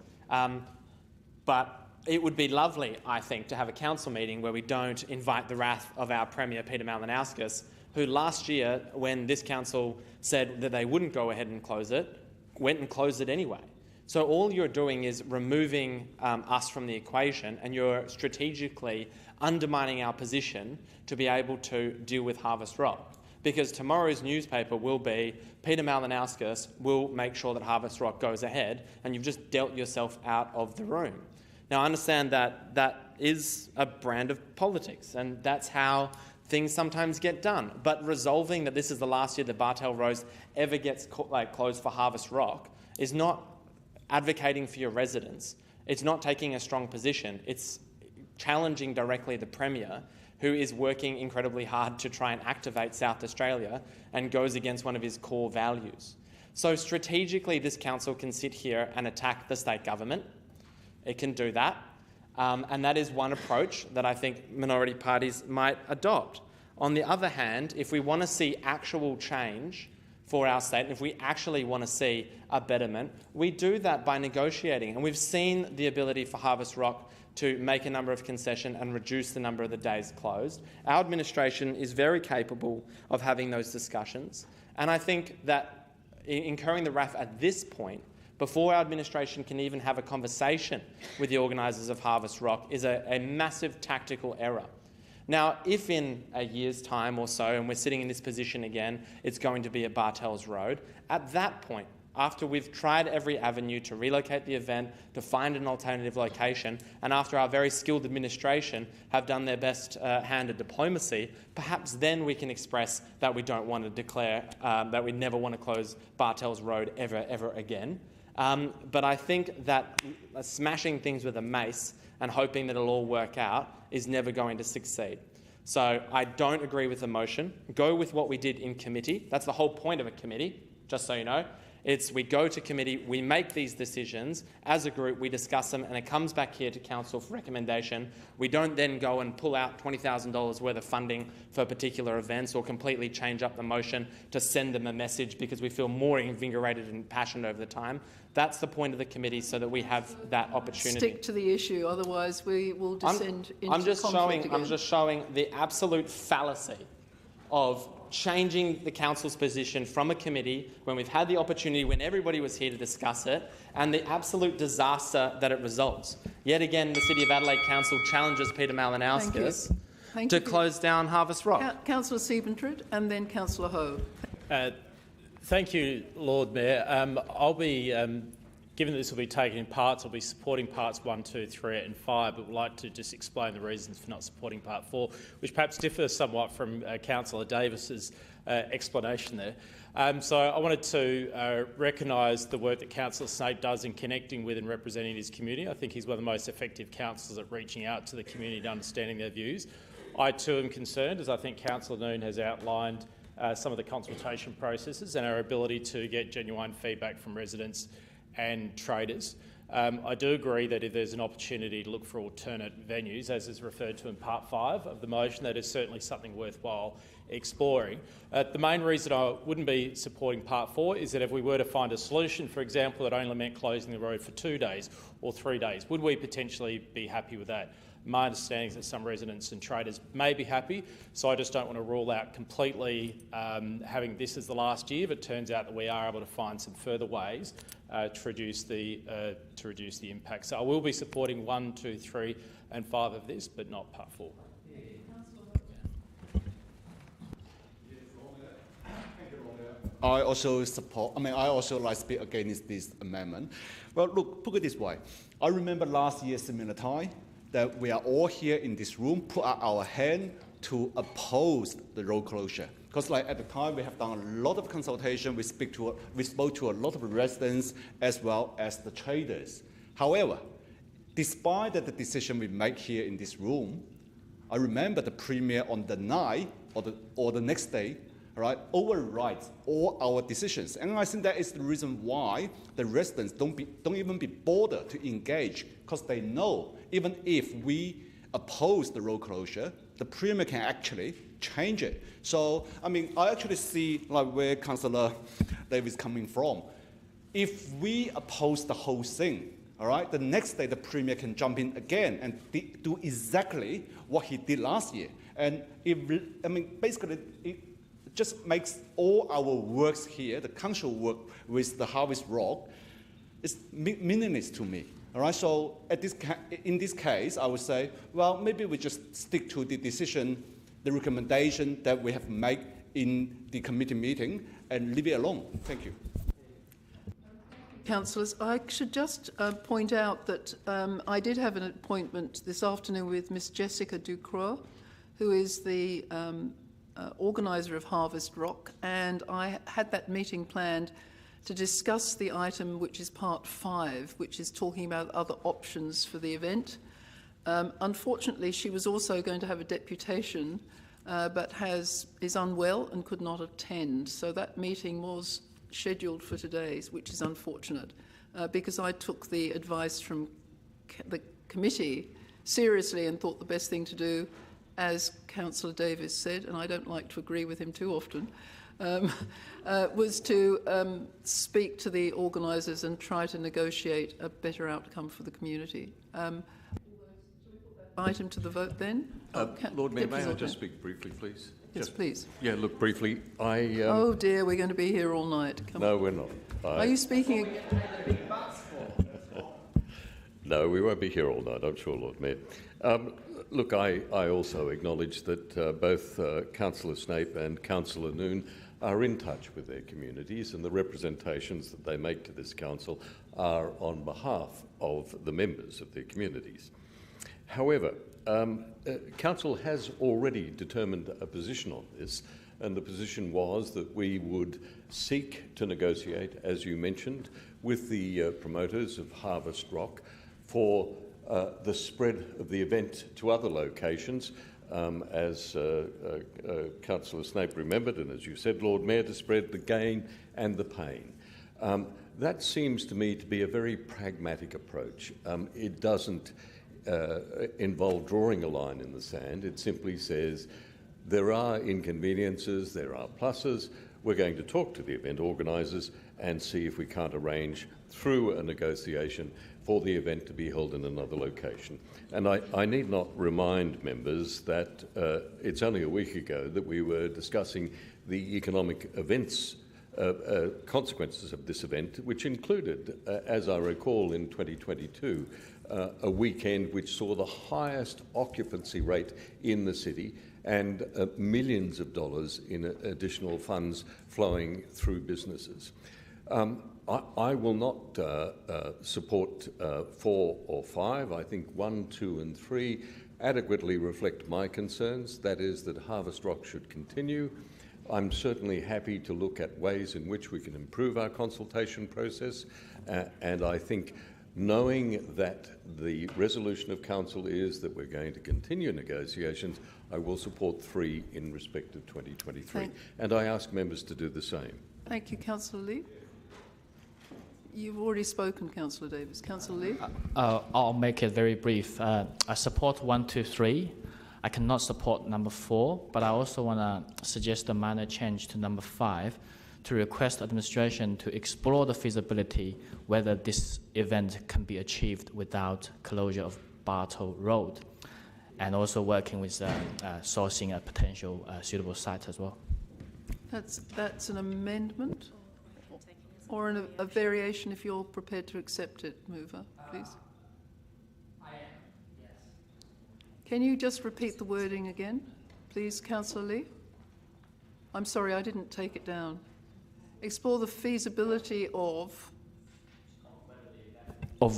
But it would be lovely, I think, to have a council meeting where we don't invite the wrath of our Premier, Peter Malinauskas, who last year, when this council said that they wouldn't go ahead and close it, went and closed it anyway. So all you're doing is removing us from the equation, and you're strategically undermining our position to be able to deal with Harvest Rock. Because tomorrow's newspaper will be Peter Malinauskas will make sure that Harvest Rock goes ahead, and you've just dealt yourself out of the room. Now, I understand that that is a brand of politics, and that's how things sometimes get done. But resolving that this is the last year that Bartel Rose ever gets closed for Harvest Rock is not advocating for your residents. It's not taking a strong position. It's challenging directly the Premier, who is working incredibly hard to try and activate South Australia and goes against one of his core values. So strategically, this council can sit here and attack the state government. It can do that. And that is one approach that I think minority parties might adopt. On the other hand, if we want to see actual change for our state, and if we actually want to see a betterment, we do that by negotiating. And we've seen the ability for Harvest Rock to make a number of concessions and reduce the number of the days closed. Our administration is very capable of having those discussions. And I think that incurring the wrath at this point, before our administration can even have a conversation with the organisers of Harvest Rock, is a massive tactical error. Now, if in a year's time or so, and we're sitting in this position again, it's going to be at Bartels Road, at that point, after we've tried every avenue to relocate the event, to find an alternative location, and after our very skilled administration have done their best hand at diplomacy, perhaps then we can express that we don't want to declare that we never want to close Bartels Road ever again. But I think that smashing things with a mace and hoping that it'll all work out is never going to succeed. So I don't agree with the motion. Go with what we did in committee. That's the whole point of a committee, just so you know. It's we go to committee, we make these decisions, as a group we discuss them, and it comes back here to council for recommendation. We don't then go and pull out $20,000 worth of funding for particular events or completely change up the motion to send them a message because we feel more invigorated and passionate over the time. That's the point of the committee, so that we have that opportunity. Stick to the issue, otherwise we will descend into conflict again. I'm just showing the absolute fallacy of changing the council's position from a committee when we've had the opportunity, when everybody was here to discuss it, and the absolute disaster that it results. Yet again, the City of Adelaide Council challenges Peter Malinauskas to close down Harvest Rock. Councillor Siebentrid and then Councillor Ho. Thank you, Lord Mayor. I'll be, given that this will be taken in parts, I'll be supporting parts 1, 2, 3 and 5, but would like to just explain the reasons for not supporting part 4, which perhaps differs somewhat from Councillor Davis's explanation there. So I wanted to recognise the work that Councillor Snape does in connecting with and representing his community. I think he's one of the most effective councillors at reaching out to the community and understanding their views. I too am concerned, as I think Councillor Noon has outlined, some of the consultation processes and our ability to get genuine feedback from residents and traders. I do agree that if there's an opportunity to look for alternate venues, as is referred to in part 5 of the motion, that is certainly something worthwhile exploring. The main reason I wouldn't be supporting part 4 is that if we were to find a solution, for example, that only meant closing the road for 2 days or 3 days, would we potentially be happy with that? My understanding is that some residents and traders may be happy, so I just don't want to rule out completely having this as the last year, but it turns out that we are able to find some further ways to reduce the impact. So I will be supporting 1, 2, 3 and 5 of this, but not part 4. I also support, I also like to speak against this amendment. Well, look, put it this way. I remember last year, similar time, that we are all here in this room, put out our hand to oppose the road closure. Because at the time, we have done a lot of consultation, we spoke to a lot of residents as well as the traders. However, despite the decision we make here in this room, I remember the Premier on the night or the next day, overrides all our decisions. And I think that is the reason why the residents don't even be bothered to engage, because they know even if we oppose the road closure, the Premier can actually change it. So, I actually see where Councillor Davis is coming from. If we oppose the whole thing, the next day the Premier can jump in again and do exactly what he did last year. And basically, it just makes all our works here, the council work with the Harvest Rock, it's meaningless to me. So in this case, I would say, well, maybe we just stick to the decision, the recommendation that we have made in the committee meeting and leave it alone. Thank you. Councillors, I should just point out that I did have an appointment this afternoon with Miss Jessica Ducroix, who is the organiser of Harvest Rock, and I had that meeting planned to discuss the item which is part 5, which is talking about other options for the event. Unfortunately, she was also going to have a deputation, but is unwell and could not attend. So that meeting was scheduled for today, which is unfortunate, because I took the advice from the committee seriously and thought the best thing to do, as Councillor Davis said, and I don't like to agree with him too often, was to speak to the organisers and try to negotiate a better outcome for the community. Item to the vote then? Lord Mayor, may I just speak briefly, please? Yes, please. Yeah, look, briefly. Oh dear, we're going to be here all night. No, we're not. Are you speaking again? No, we won't be here all night, I'm sure, Lord Mayor. Look, I also acknowledge that both Councillor Snape and Councillor Noon are in touch with their communities, and the representations that they make to this council are on behalf of the members of their communities. However, council has already determined a position on this, and the position was that we would seek to negotiate, as you mentioned, with the promoters of Harvest Rock for the spread of the event to other locations, as Councillor Snape remembered, and as you said, Lord Mayor, to spread the gain and the pain. That seems to me to be a very pragmatic approach. It doesn't involve drawing a line in the sand. It simply says there are inconveniences, there are pluses. We're going to talk to the event organisers and see if we can't arrange through a negotiation for the event to be held in another location. And I need not remind members that it's only a week ago that we were discussing the economic events consequences of this event, which included, as I recall, in 2022, a weekend which saw the highest occupancy rate in the city and millions of dollars in additional funds flowing through businesses. I will not support 4 or 5. I think 1, 2 and 3 adequately reflect my concerns. That is that Harvest Rock should continue. I'm certainly happy to look at ways in which we can improve our consultation process, and I think knowing that the resolution of council is that we're going to continue negotiations, I will support 3 in respect of 2023. And I ask members to do the same. Thank you, Councillor Lee. You've already spoken, Councillor Davis. Councillor Lee? I'll make it very brief. I support 1, 2, 3. I cannot support number 4, but I also want to suggest a minor change to number 5 to request administration to explore the feasibility whether this event can be achieved without closure of Bartle Road, and also working with sourcing a potential suitable site as well. That's an amendment or a variation if you're prepared to accept it, mover, please. I am, yes. Can you just repeat the wording again, please, Councillor Lee? I'm sorry, I didn't take it down. Explore the feasibility of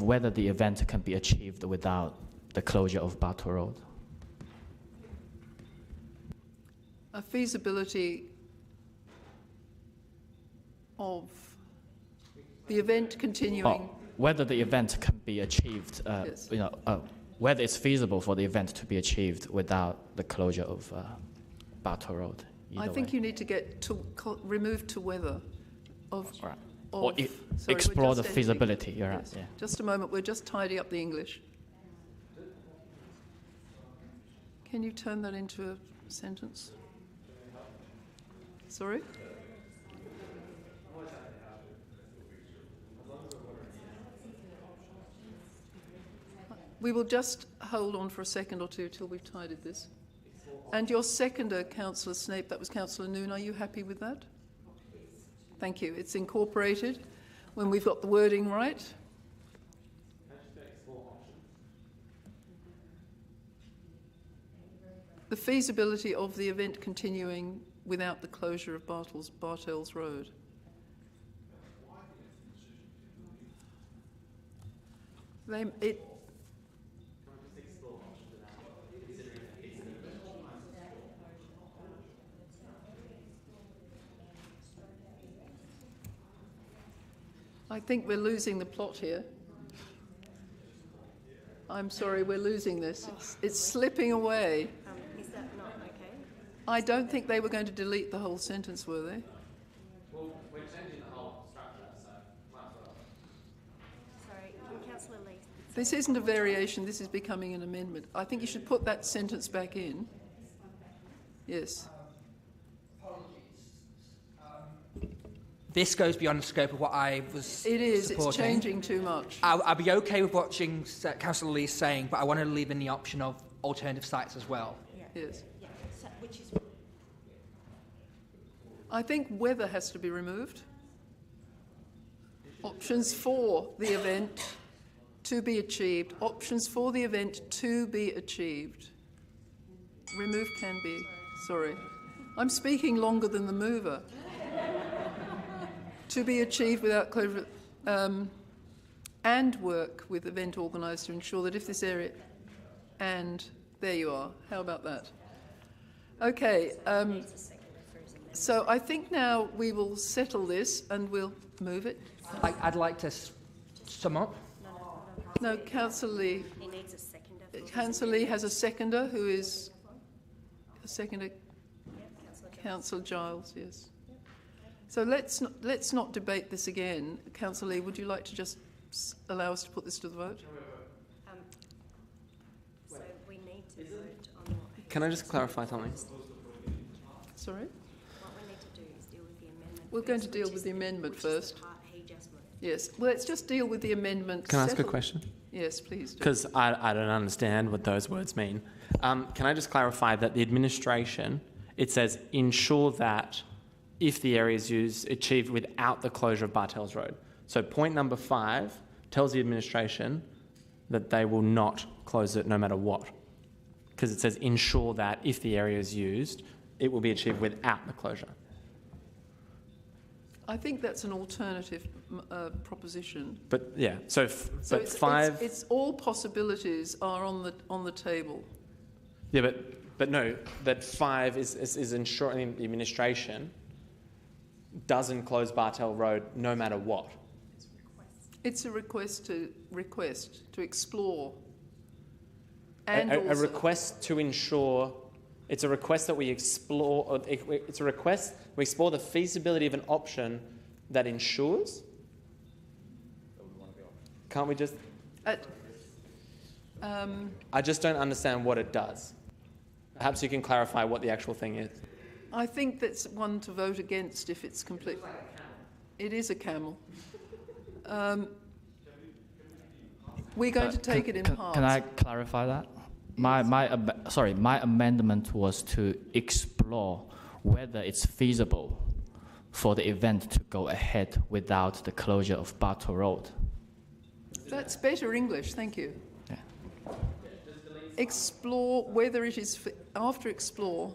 whether the event can be achieved without the closure of Bartle Road. A feasibility of the event continuing. Whether the event can be achieved, yes. Whether it's feasible for the event to be achieved without the closure of Bartle Road. I think you need to get to remove to whether of. Right. Of sorry, explore the feasibility. You're right. Yes. Yeah. Just a moment. We're just tidying up the English. Can you turn that into a sentence? Sorry. We will just hold on for a second or two till we've tidied this. And your seconder, Councillor Snape, that was Councillor Noon, are you happy with that? Thank you. It's incorporated when we've got the wording right. The feasibility of the event continuing without the closure of Bartels Road. I think we're losing the plot here. I'm sorry, we're losing this. It's slipping away. Is that not okay? I don't think they were going to delete the whole sentence, were they? Well, we're changing the whole structure, so might as well. Sorry, Councillor Lee. This isn't a variation, this is becoming an amendment. I think you should put that sentence back in. Yes. This goes beyond the scope of what I was It is, supporting. it's changing too much. I'll be okay with watching Councillor Lee saying, but I want to leave in the option of alternative sites as well. Yeah. Yes. Yeah, so, which is. I think weather has to be removed. Options for the event to be achieved. Options for the event to be achieved. Remove can be. Sorry. I'm speaking longer than the mover. to be achieved without closure, and work with event organisers to ensure that if this area, and there you are. How about that? Okay. So I think now we will settle this and we'll move it. I'd like to sum up. No, Councillor Lee. He needs a seconder. Councillor Lee has a seconder who is a seconder. Councillor Giles, yes. So let's not debate this again. Councillor Lee, would you like to just allow us to put this to the vote? So we need to vote on what... Can I just clarify something? Sorry? What we need to do is deal with the amendment. We're going to deal with the amendment first. He just moved. Yes. Well, let's just deal with the amendment. Can I ask a question? Yes, please do. Because I don't understand what those words mean. Can I just clarify that the administration, it says ensure that if the area is used, achieved without the closure of Bartels Road. So point number 5 tells the administration that they will not close it no matter what. Because it says ensure that if the area is used, it will be achieved without the closure. I think that's an alternative proposition. But yeah, so it's, 5. It's all possibilities are on the table. Yeah, but no, that 5 is ensuring the administration doesn't close Bartel Road no matter what. It's a request to explore, and a request to ensure. It's a request that we explore. It's a request we explore the feasibility of an option that ensures. Can't we just? I just don't understand what it does. Perhaps you can clarify what the actual thing is. I think that's one to vote against if it's complete. It is a camel. We're going to take it in parts. Can I clarify that? My amendment was to explore whether it's feasible for the event to go ahead without the closure of Bartle Road. That's better English, thank you. Yeah. Explore whether it is, after explore,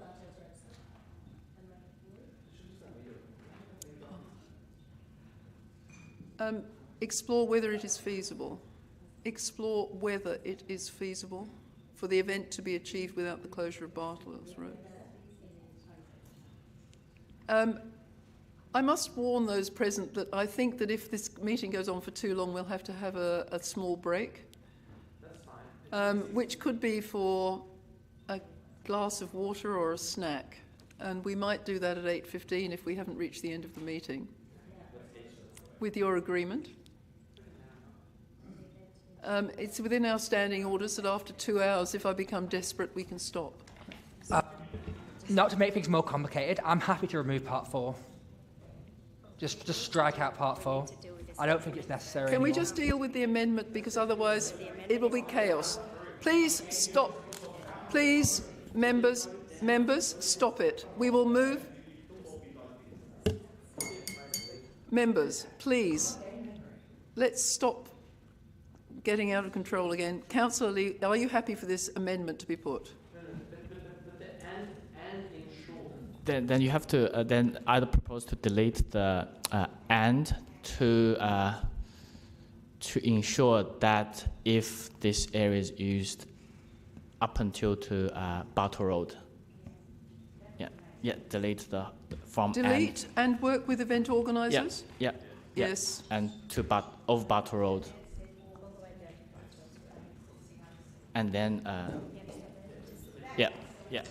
explore whether it is feasible. Explore whether it is feasible for the event to be achieved without the closure of Bartels Road. I must warn those present that I think that if this meeting goes on for too long, we'll have to have a small break. That's fine. Which could be for a glass of water or a snack. And we might do that at 8:15 if we haven't reached the end of the meeting. With your agreement. It's within our standing orders that after 2 hours, if I become desperate, we can stop. Not to make things more complicated, I'm happy to remove part 4. Just strike out part 4. I don't think it's necessary Can we anymore. just deal with the amendment, because otherwise it will be chaos. Please stop. Please, members, stop it. We will move. Members, please, let's stop getting out of control again. Councillor Lee, are you happy for this amendment to be put? Then you have to then either propose to delete the and to ensure that if this area is used up until to Bartle Road. Yeah, delete the from delete and work with event organisers? Yeah. Yes. And to of Bartle Road. And then, yeah. Okay,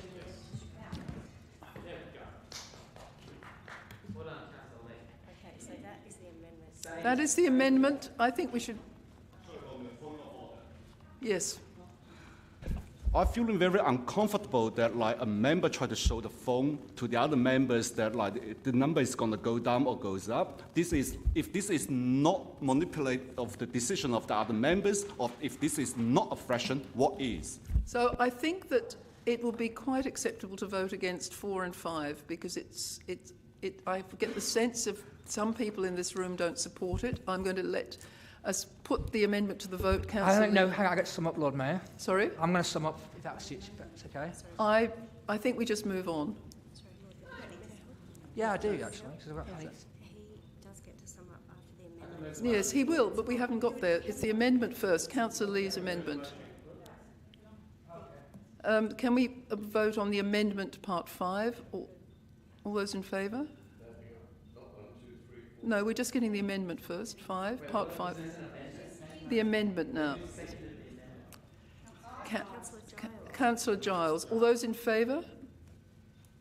so that is the amendment. That is the amendment. I think we should... Yes. I'm feeling very uncomfortable that a member tried to show the phone to the other members that the number is going to go down or goes up. If this is not manipulate of the decision of the other members, or if this is not a fraction, what is? So I think that it will be quite acceptable to vote against 4 and 5 because I get the sense of some people in this room don't support it. I'm going to let us put the amendment to the vote, Councillor. I don't know how I get to sum up, Lord Mayor. Sorry? I'm going to sum up if that suits you. That's okay. I think we just move on. Yeah, I do actually. He does get to Yes, he will, but we haven't got there. It's the amendment first. Councillor Lee's amendment. Can we vote on the amendment to Part 5? All those in favour? No, we're just getting the amendment first. 5, Part 5. The amendment now. Councillor Giles. All those in favour?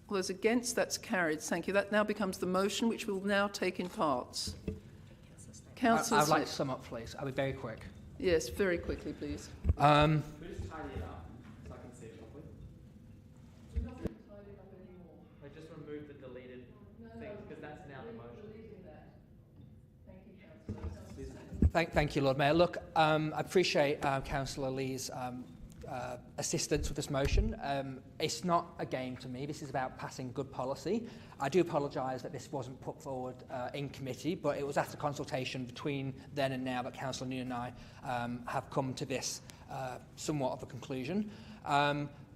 All those against? That's carried. Thank you. That now becomes the motion, which we'll now take in parts. Councillor I'd like to sum up, please. I'll be very quick. Yes, very quickly, please. Just remove the deleted things because that's now the motion. Thank you, Lord Mayor. Look, I appreciate Councillor Lee's assistance with this motion. It's not a game to me. This is about passing good policy. I do apologise that this wasn't put forward in committee, but it was after consultation between then and now that Councillor Noon and I have come to this somewhat of a conclusion.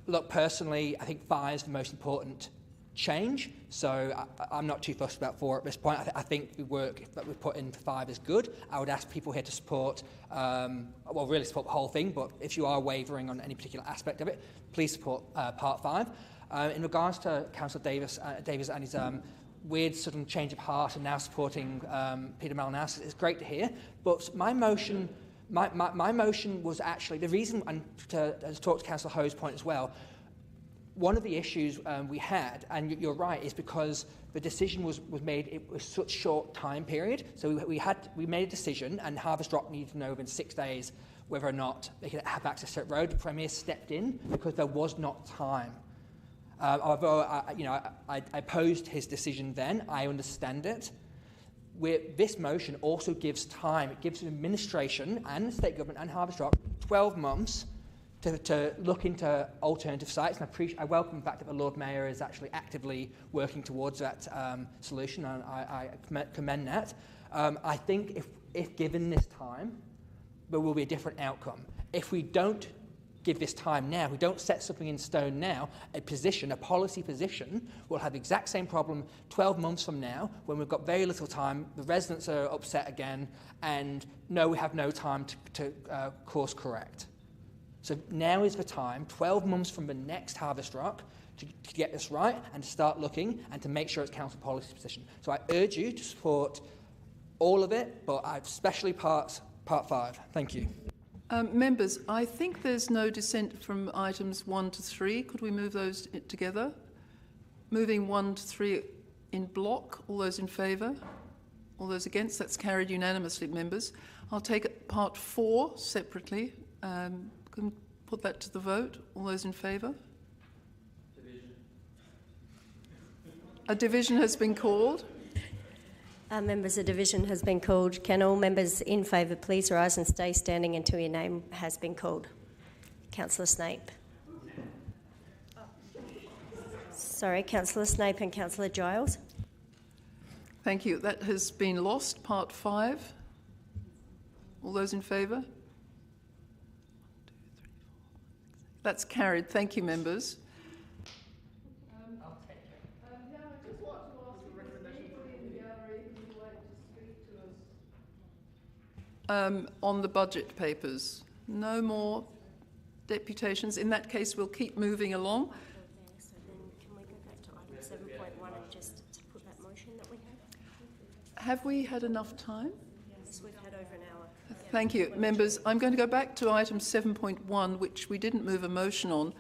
Look, personally, I think 5 is the most important change, so I'm not too fussed about 4 at this point. I think the work that we've put in for 5 is good. I would ask people here to support, well, really support the whole thing, but if you are wavering on any particular aspect of it, please support Part 5. In regards to Councillor Davis and his weird sudden change of heart and now supporting Peter Malinauskas, it's great to hear, but my motion was actually, the reason, and to talk to Councillor Ho's point as well, one of the issues we had, and you're right, is because the decision was made, it was such short time period. So we made a decision, and Harvest Rock needed to know within 6 days whether or not they could have access to that road. The Premier stepped in because there was not time. Although I opposed his decision then, I understand it. This motion also gives time. It gives the administration and the state government and Harvest Rock 12 months to look into alternative sites. And I welcome the fact that the Lord Mayor is actually actively working towards that solution, and I commend that. I think if given this time, there will be a different outcome. If we don't give this time now, we don't set something in stone now, a policy position, we'll have the exact same problem 12 months from now when we've got very little time, the residents are upset again, and no, we have no time to course correct. So now is the time, 12 months from the next Harvest Rock, to get this right and to start looking and to make sure it's council policy position. So I urge you to support all of it, but especially Part 5. Thank you. Members, I think there's no dissent from items 1 to 3. Could we move those together? Moving 1 to 3 in block. All those in favour? All those against? That's carried unanimously, members. I'll take Part 4 separately. Can put that to the vote. All those in favour? Division. A division has been called. Members, a division has been called. Can all members in favour please rise and stay standing until your name has been called? Councillor Snape. Sorry, Councillor Snape and Councillor Giles. Thank you. That has been lost. Part 5. All those in favour? That's carried. Thank you, members. On the budget papers. No more deputations. In that case, we'll keep moving along. So then can we go back to item 7.1 and just put that motion that we have? Have we had enough time? Yes, we've had over an hour. Thank you. Members, I'm going to go back to item 7.1, which we didn't move a motion on.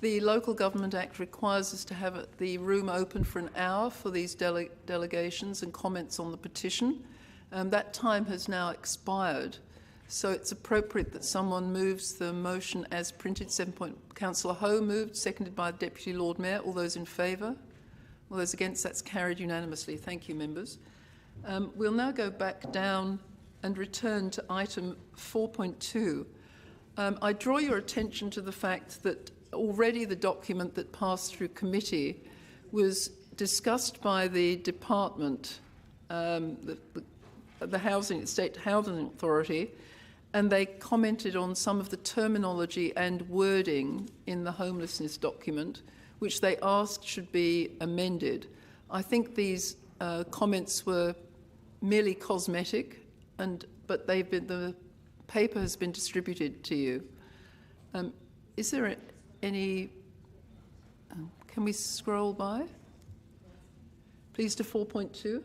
The Local Government Act requires us to have the room open for an hour for these delegations and comments on the petition. That time has now expired, so it's appropriate that someone moves the motion as printed. Councillor Ho moved, seconded by Deputy Lord Mayor. All those in favour? All those against? That's carried unanimously. Thank you, members. We'll now go back down and return to item 4.2. I draw your attention to the fact that already the document that passed through committee was discussed by the department, the State Housing Authority, and they commented on some of the terminology and wording in the homelessness document, which they asked should be amended. I think these comments were merely cosmetic but the paper has been distributed to you. Is there any? Can we scroll by? Please to 4.2.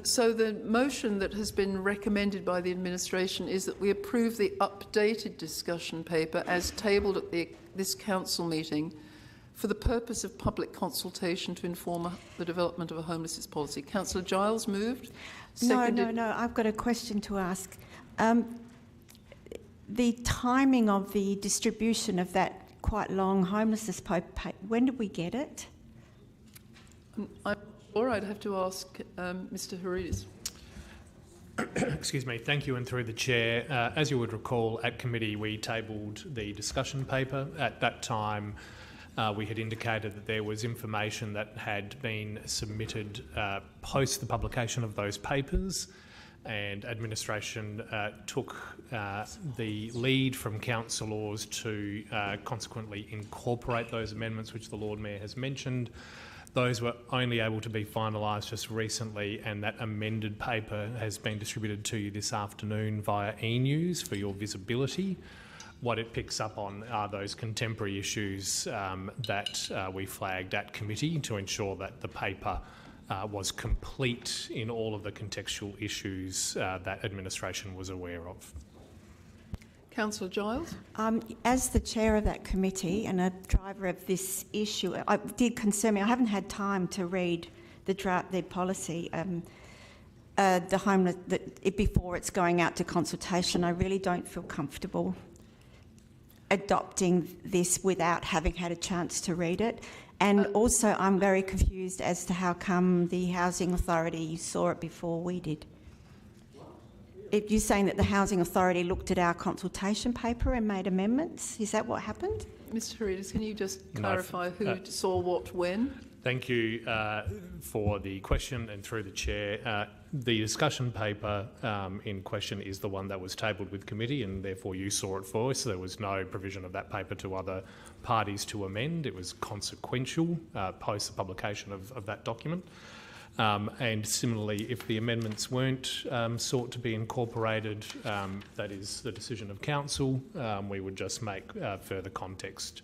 So the motion that has been recommended by the administration is that we approve the updated discussion paper as tabled at this council meeting for the purpose of public consultation to inform the development of a homelessness policy. Councillor Giles moved. Seconded. No. I've got a question to ask. The timing of the distribution of that quite long homelessness paper, when did we get it? I'm sure I'd have to ask Mr. Haridis. Excuse me. Thank you, and through the chair. As you would recall, at committee we tabled the discussion paper. At that time, we had indicated that there was information that had been submitted post the publication of those papers, and administration took the lead from councillors to consequently incorporate those amendments which the Lord Mayor has mentioned. Those were only able to be finalised just recently, and that amended paper has been distributed to you this afternoon via e-news for your visibility. What it picks up on are those contemporary issues that we flagged at committee to ensure that the paper was complete in all of the contextual issues that administration was aware of. Councillor Giles. As the chair of that committee and a driver of this issue, it did concern me. I haven't had time to read the policy, before it's going out to consultation. I really don't feel comfortable adopting this without having had a chance to read it. And also, I'm very confused as to how come the Housing Authority saw it before we did. If you're saying that the Housing Authority looked at our consultation paper and made amendments, is that what happened? Mr. Haridis, can you just clarify who saw what when? Thank you for the question, and through the chair. The discussion paper in question is the one that was tabled with committee, and therefore you saw it first. There was no provision of that paper to other parties to amend. It was consequential post the publication of that document. And similarly, if the amendments weren't sought to be incorporated, that is the decision of council. We would just make further context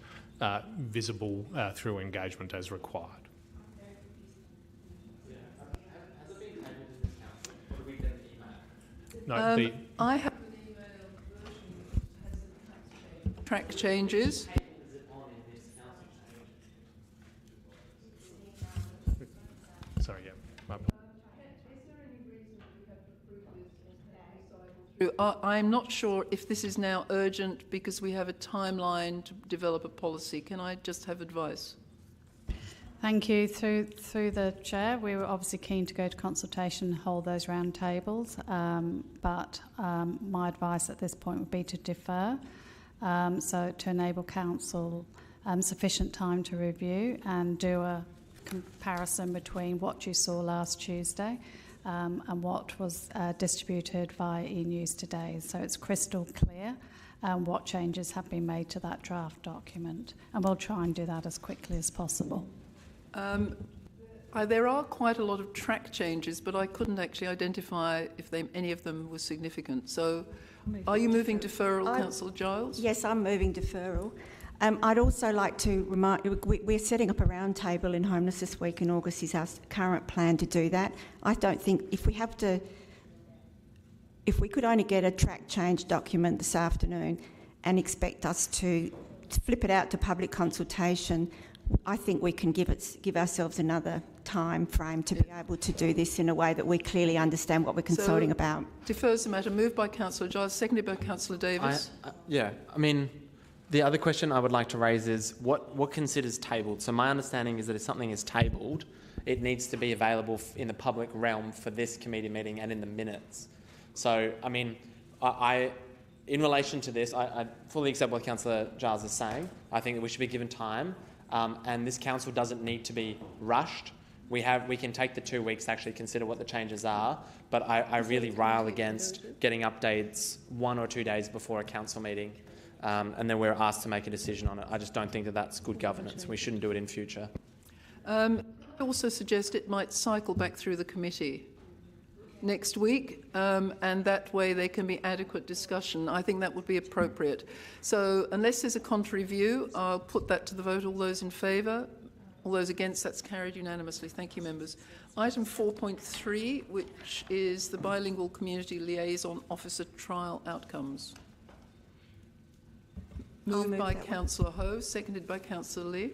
visible through engagement as required. No, I have an email version that has track changes. Sorry, yeah. I'm not sure if this is now urgent because we have a timeline to develop a policy. Can I just have advice? Thank you. Through the chair, we were obviously keen to go to consultation and hold those round tables, but my advice at this point would be to defer, so to enable council sufficient time to review and do a comparison between what you saw last Tuesday and what was distributed via e-news today. So it's crystal clear what changes have been made to that draft document, and we'll try and do that as quickly as possible. There are quite a lot of track changes, but I couldn't actually identify if any of them were significant. So are you moving deferral, Councillor Giles? Yes, I'm moving deferral. I'd also like to remind you, we're setting up a roundtable in Homelessness Week in August. Is our current plan to do that. I don't think if we could only get a track change document this afternoon and expect us to flip it out to public consultation, I think we can give ourselves another time frame to be able to do this in a way that we clearly understand what we're consulting about. Defers the matter. Moved by Councillor Giles, seconded by Councillor Davis. The other question I would like to raise is what considers tabled? So my understanding is that if something is tabled, it needs to be available in the public realm for this committee meeting and in the minutes. So, in relation to this, I fully accept what Councillor Giles is saying. I think that we should be given time. And this council doesn't need to be rushed. We can take the 2 weeks to actually consider what the changes are, but I really rail against getting updates 1 or 2 days before a council meeting. and then we're asked to make a decision on it. I just don't think that that's good governance. We shouldn't do it in future. I also suggest it might cycle back through the committee next week, and that way there can be adequate discussion. I think that would be appropriate. So unless there's a contrary view, I'll put that to the vote. All those in favour? All those against? That's carried unanimously. Thank you, members. Item 4.3, which is the Bilingual Community Liaison Officer Trial Outcomes. Moved by Councillor Ho, seconded by Councillor Lee.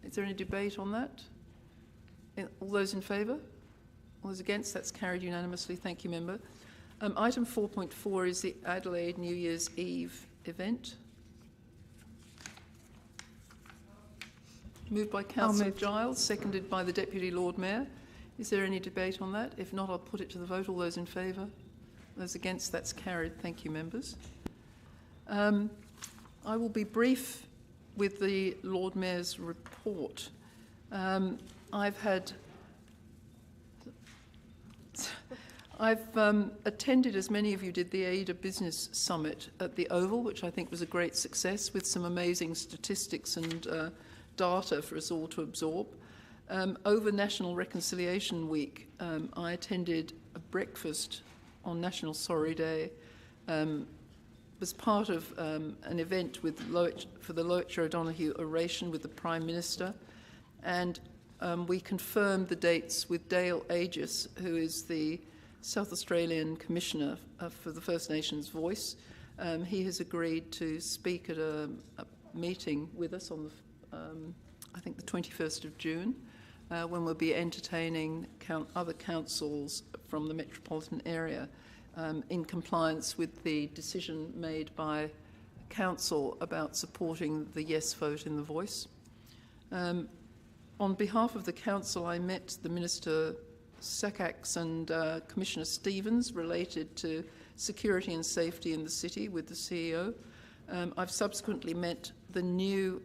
Is there any debate on that? All those in favour? All those against? That's carried unanimously. Thank you, member. Item 4.4 is the Adelaide New Year's Eve event. Moved by Councillor Giles, seconded by the Deputy Lord Mayor. Is there any debate on that? If not, I'll put it to the vote. All those in favour? Those against? That's carried. Thank you, members. I will be brief with the Lord Mayor's report. I've attended, as many of you did, the AIDA Business Summit at the Oval, which I think was a great success, with some amazing statistics and data for us all to absorb. Over National Reconciliation Week, I attended a breakfast on National Sorry Day, was part of an event with for the Loitcher O'Donoghue oration with the Prime Minister, and we confirmed the dates with Dale Aegis, who is the South Australian Commissioner for the First Nations Voice. He has agreed to speak at a meeting with us on the, I think, the 21st of June, when we'll be entertaining other councils from the metropolitan area in compliance with the decision made by Council about supporting the yes vote in the Voice. On behalf of the Council, I met the Minister Sakax and Commissioner Stevens related to security and safety in the city with the CEO. I've subsequently met the new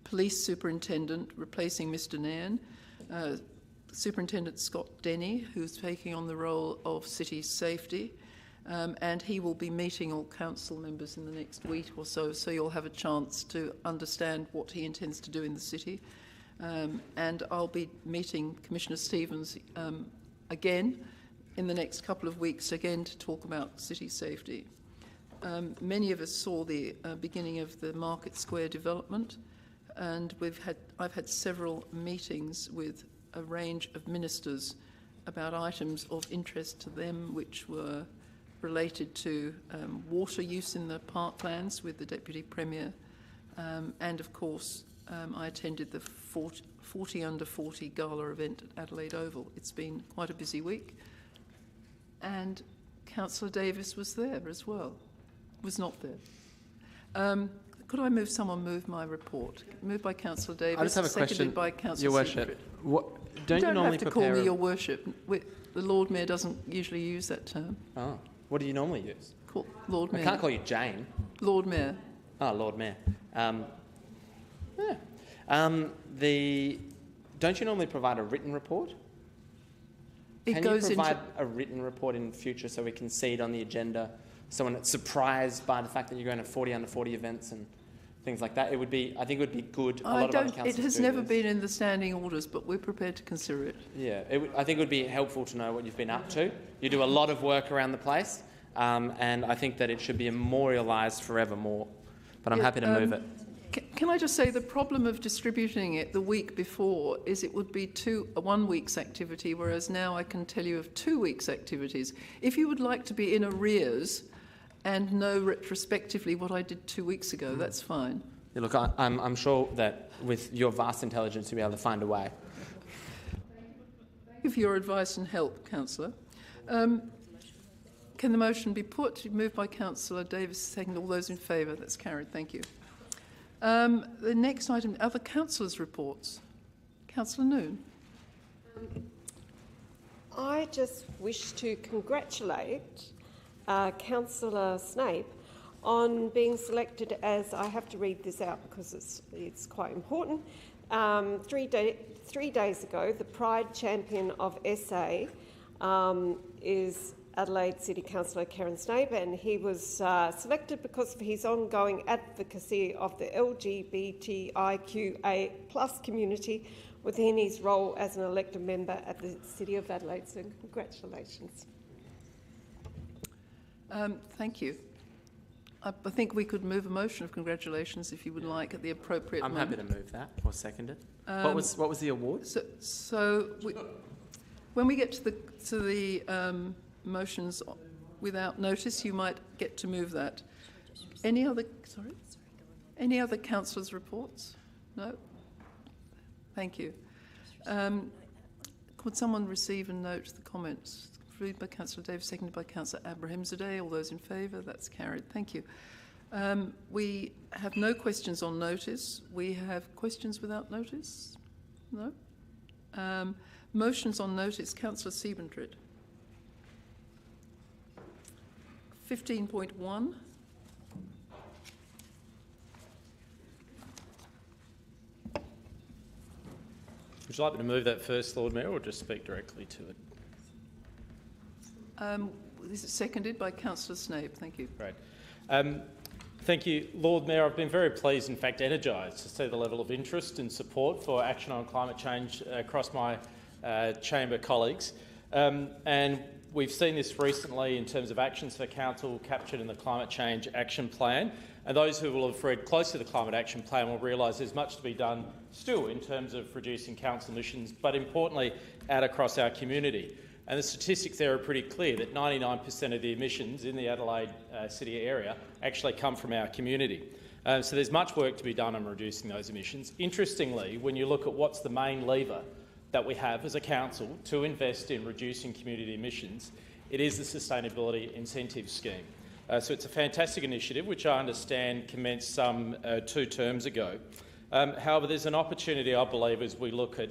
police superintendent replacing Mr Nairn, Superintendent Scott Denny, who's taking on the role of city safety, and he will be meeting all council members in the next week or so, so you'll have a chance to understand what he intends to do in the city. And I'll be meeting Commissioner Stevens again in the next couple of weeks, again to talk about city safety. Many of us saw the beginning of the Market Square development, and I've had several meetings with a range of ministers about items of interest to them, which were related to water use in the parklands with the Deputy Premier, and of course I attended the 40 Under 40 Gala event at Adelaide Oval. It's been quite a busy week, and Councillor Davis was there as well. Was not there. Could I someone move my report? Moved by Councillor Davis. I just have a question, by Councillor Your Worship. Don't you normally have to prepare call me Your Worship. The Lord Mayor doesn't usually use that term. Oh, what do you normally use? Lord Mayor. I can't call you Jane. Lord Mayor. Oh, Lord Mayor. Don't you normally provide a written report? Can you provide a written report in future so we can see it on the agenda? Someone that's surprised by the fact that you're going to 40 Under 40 events and things like that. I think it would be good. It has never been in the standing orders, but we're prepared to consider it. Yeah, I think it would be helpful to know what you've been up to. You do a lot of work around the place, and I think that it should be memorialised forevermore. But I'm happy to move it. Can I just say the problem of distributing it the week before is it would be 1 week's activity, whereas now I can tell you of 2 weeks' activities. If you would like to be in arrears and know retrospectively what I did 2 weeks ago, that's fine. Yeah, look, I'm sure that with your vast intelligence you'll be able to find a way. Thank you for your advice and help, Councillor. Can the motion be put? Moved by Councillor Davis, second. All those in favour? That's carried. Thank you. The next item, other councillors' reports. Councillor Noon. I just wish to congratulate Councillor Snape on being selected as, I have to read this out because it's quite important. 3 days ago, the Pride Champion of SA is Adelaide City Councillor Karen Snape, and he was selected because of his ongoing advocacy of the LGBTIQA+ community within his role as an elected member at the City of Adelaide. So congratulations. Thank you. I think we could move a motion of congratulations if you would like at the appropriate moment. I'm happy to move that or second it. What was the award? When we get to the motions without notice, you might get to move that. Any other councillors' reports? No? Thank you. Could someone receive and note the comments? Moved by Councillor Davis, seconded by Councillor Abrahimzadeh. All those in favour? That's carried. Thank you. We have no questions on notice. We have questions without notice? No? Motions on notice. Councillor Siebentrit. 15.1. Would you like me to move that first, Lord Mayor, or just speak directly to it? This is seconded by Councillor Snape. Thank you. Great. Thank you, Lord Mayor. I've been very pleased, in fact energised, to see the level of interest and support for action on climate change across my chamber colleagues. And we've seen this recently in terms of actions for council captured in the Climate Change Action Plan. And those who will have read closely the Climate Action Plan will realise there's much to be done still in terms of reducing council emissions, but importantly, out across our community. And the statistics there are pretty clear that 99% of the emissions in the Adelaide city area actually come from our community. So there's much work to be done on reducing those emissions. Interestingly, when you look at what's the main lever that we have as a council to invest in reducing community emissions, it is the Sustainability Incentive Scheme. So it's a fantastic initiative, which I understand commenced some 2 terms ago. However, there's an opportunity, I believe, as we look at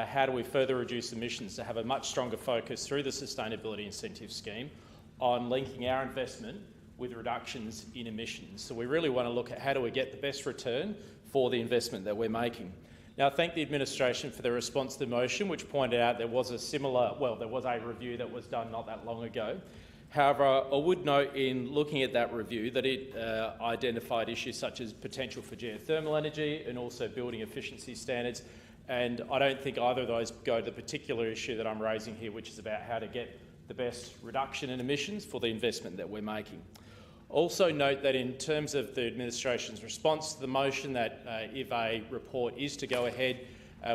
how do we further reduce emissions, to have a much stronger focus through the Sustainability Incentive Scheme on linking our investment with reductions in emissions. So we really want to look at how do we get the best return for the investment that we're making. Now, I thank the administration for the response to the motion, which pointed out there was a review that was done not that long ago. However, I would note in looking at that review that it identified issues such as potential for geothermal energy and also building efficiency standards. And I don't think either of those go to the particular issue that I'm raising here, which is about how to get the best reduction in emissions for the investment that we're making. Also note that in terms of the administration's response to the motion, that if a report is to go ahead,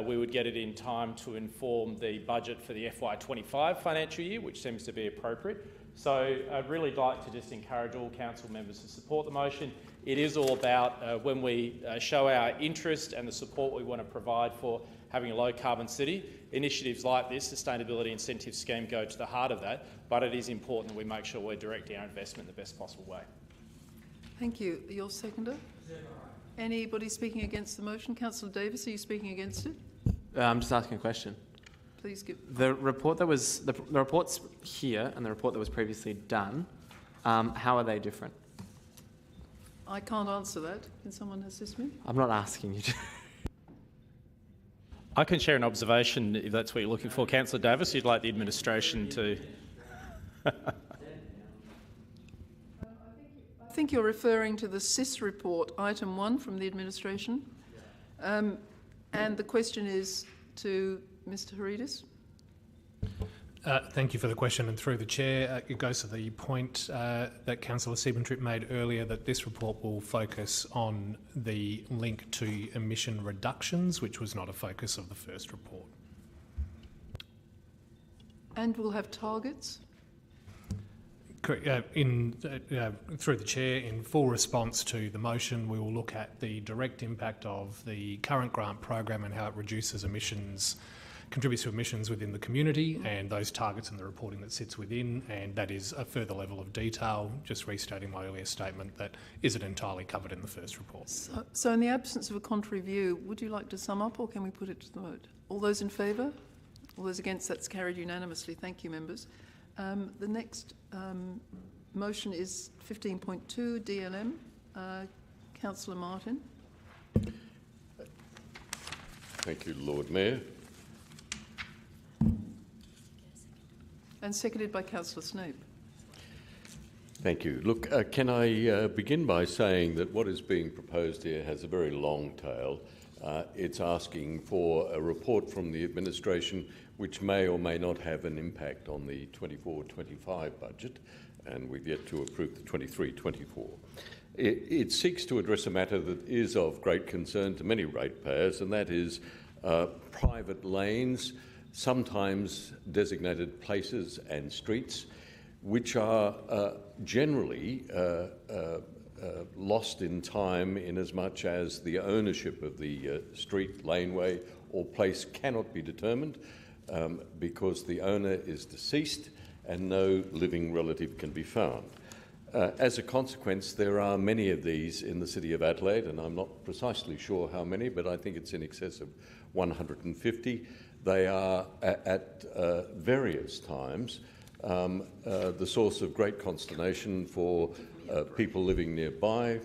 we would get it in time to inform the budget for the FY25 financial year, which seems to be appropriate. So I'd really like to just encourage all council members to support the motion. It is all about when we show our interest and the support we want to provide for having a low-carbon city. Initiatives like this, Sustainability Incentive Scheme, go to the heart of that, but it is important that we make sure we're directing our investment in the best possible way. Thank you. Your seconder? Anybody speaking against the motion? Councillor Davis, are you speaking against it? I'm just asking a question. Please give. The report that was the reports here and the report that was previously done. How are they different? I can't answer that. Can someone assist me? I'm not asking you to. I can share an observation if that's what you're looking for, Councillor Davis. You'd like the administration to. I think you're referring to the SIS report, item 1 from the administration. And the question is to Mr. Haridis. Thank you for the question, and through the chair, it goes to the point that Councillor Siebentrit made earlier, that this report will focus on the link to emission reductions, which was not a focus of the first report. And we'll have targets? Through the chair, in full response to the motion, we will look at the direct impact of the current grant program and how it reduces emissions, contributes to emissions within the community, and those targets and the reporting that sits within, and that is a further level of detail, just restating my earlier statement that isn't entirely covered in the first report. So in the absence of a contrary view, would you like to sum up, or can we put it to the vote? All those in favour? All those against? That's carried unanimously. Thank you, members. The next motion is 15.2, DLM. Councillor Martin. Thank you, Lord Mayor. And seconded by Councillor Snape. Thank you. Look, can I begin by saying that what is being proposed here has a very long tail. It's asking for a report from the administration which may or may not have an impact on the 24-25 budget, and we've yet to approve the 23-24. It seeks to address a matter that is of great concern to many ratepayers, and that is private lanes, sometimes designated places and streets, which are generally lost in time inasmuch as the ownership of the street, laneway or place cannot be determined because the owner is deceased and no living relative can be found. As a consequence, there are many of these in the City of Adelaide, and I'm not precisely sure how many, but I think it's in excess of 150. They are at various times the source of great consternation for people living nearby,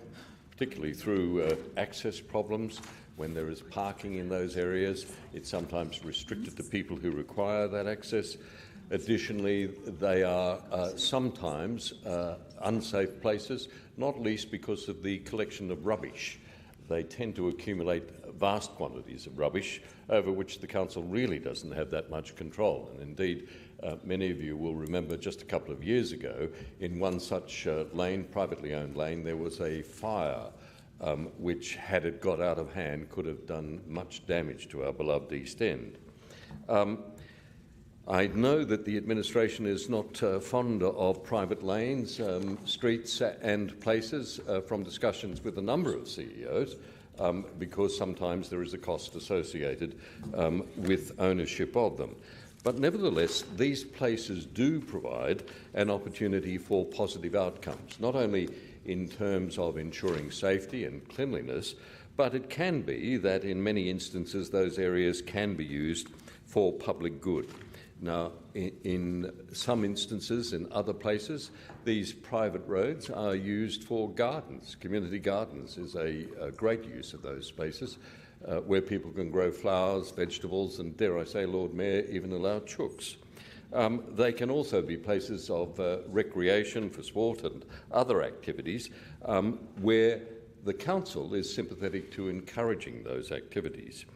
particularly through access problems. When there is parking in those areas, it's sometimes restricted to people who require that access. Additionally, they are sometimes unsafe places, not least because of the collection of rubbish. They tend to accumulate vast quantities of rubbish over which the council really doesn't have that much control. And indeed, many of you will remember just a couple of years ago, in one such lane, privately owned lane, there was a fire which, had it got out of hand, could have done much damage to our beloved East End. I know that the administration is not fond of private lanes, streets and places from discussions with a number of CEOs because sometimes there is a cost associated with ownership of them. But nevertheless, these places do provide an opportunity for positive outcomes, not only in terms of ensuring safety and cleanliness, but it can be that in many instances those areas can be used for public good. Now, in some instances, in other places, these private roads are used for gardens. Community gardens is a great use of those spaces where people can grow flowers, vegetables and, dare I say, Lord Mayor, even allow chooks. They can also be places of recreation for sport and other activities where the council is sympathetic to encouraging those activities.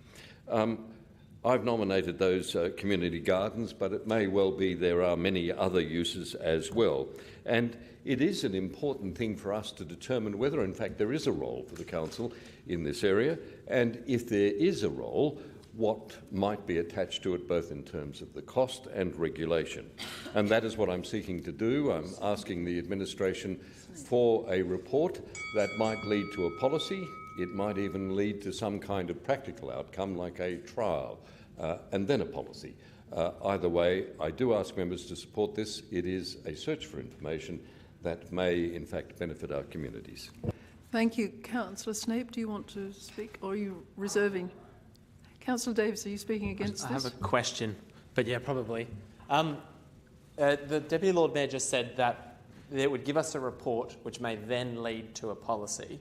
I've nominated those community gardens, but it may well be there are many other uses as well. And it is an important thing for us to determine whether, in fact, there is a role for the council in this area, and if there is a role, what might be attached to it, both in terms of the cost and regulation. And that is what I'm seeking to do. I'm asking the administration for a report that might lead to a policy. It might even lead to some kind of practical outcome like a trial and then a policy. Either way, I do ask members to support this. It is a search for information that may in fact benefit our communities. Thank you. Councillor Snape, do you want to speak or are you reserving? Councillor Davis, are you speaking against this? I have a question, but yeah, probably. The Deputy Lord Mayor just said that it would give us a report which may then lead to a policy.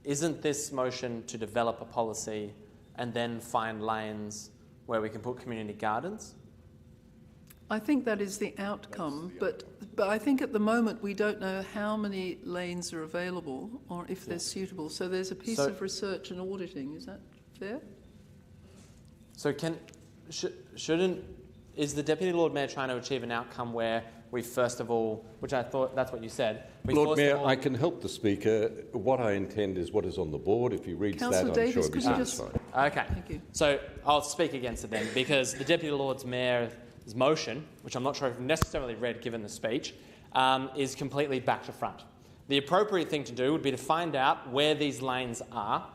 Isn't this motion to develop a policy and then find lanes where we can put community gardens? I think that is the outcome, but I think at the moment we don't know how many lanes are available or if they're suitable. So there's a piece of research and auditing. Is that fair? So is the Deputy Lord Mayor trying to achieve an outcome where we first of all, which I thought that's what you said. Lord Mayor, I can help the Speaker. What I intend is what is on the board. If he reads that, I'm sure he'll be satisfied. Okay. Thank you. So I'll speak against it then, because the Deputy Lord Mayor's motion, which I'm not sure if you've necessarily read given the speech, is completely back to front. The appropriate thing to do would be to find out where these lanes are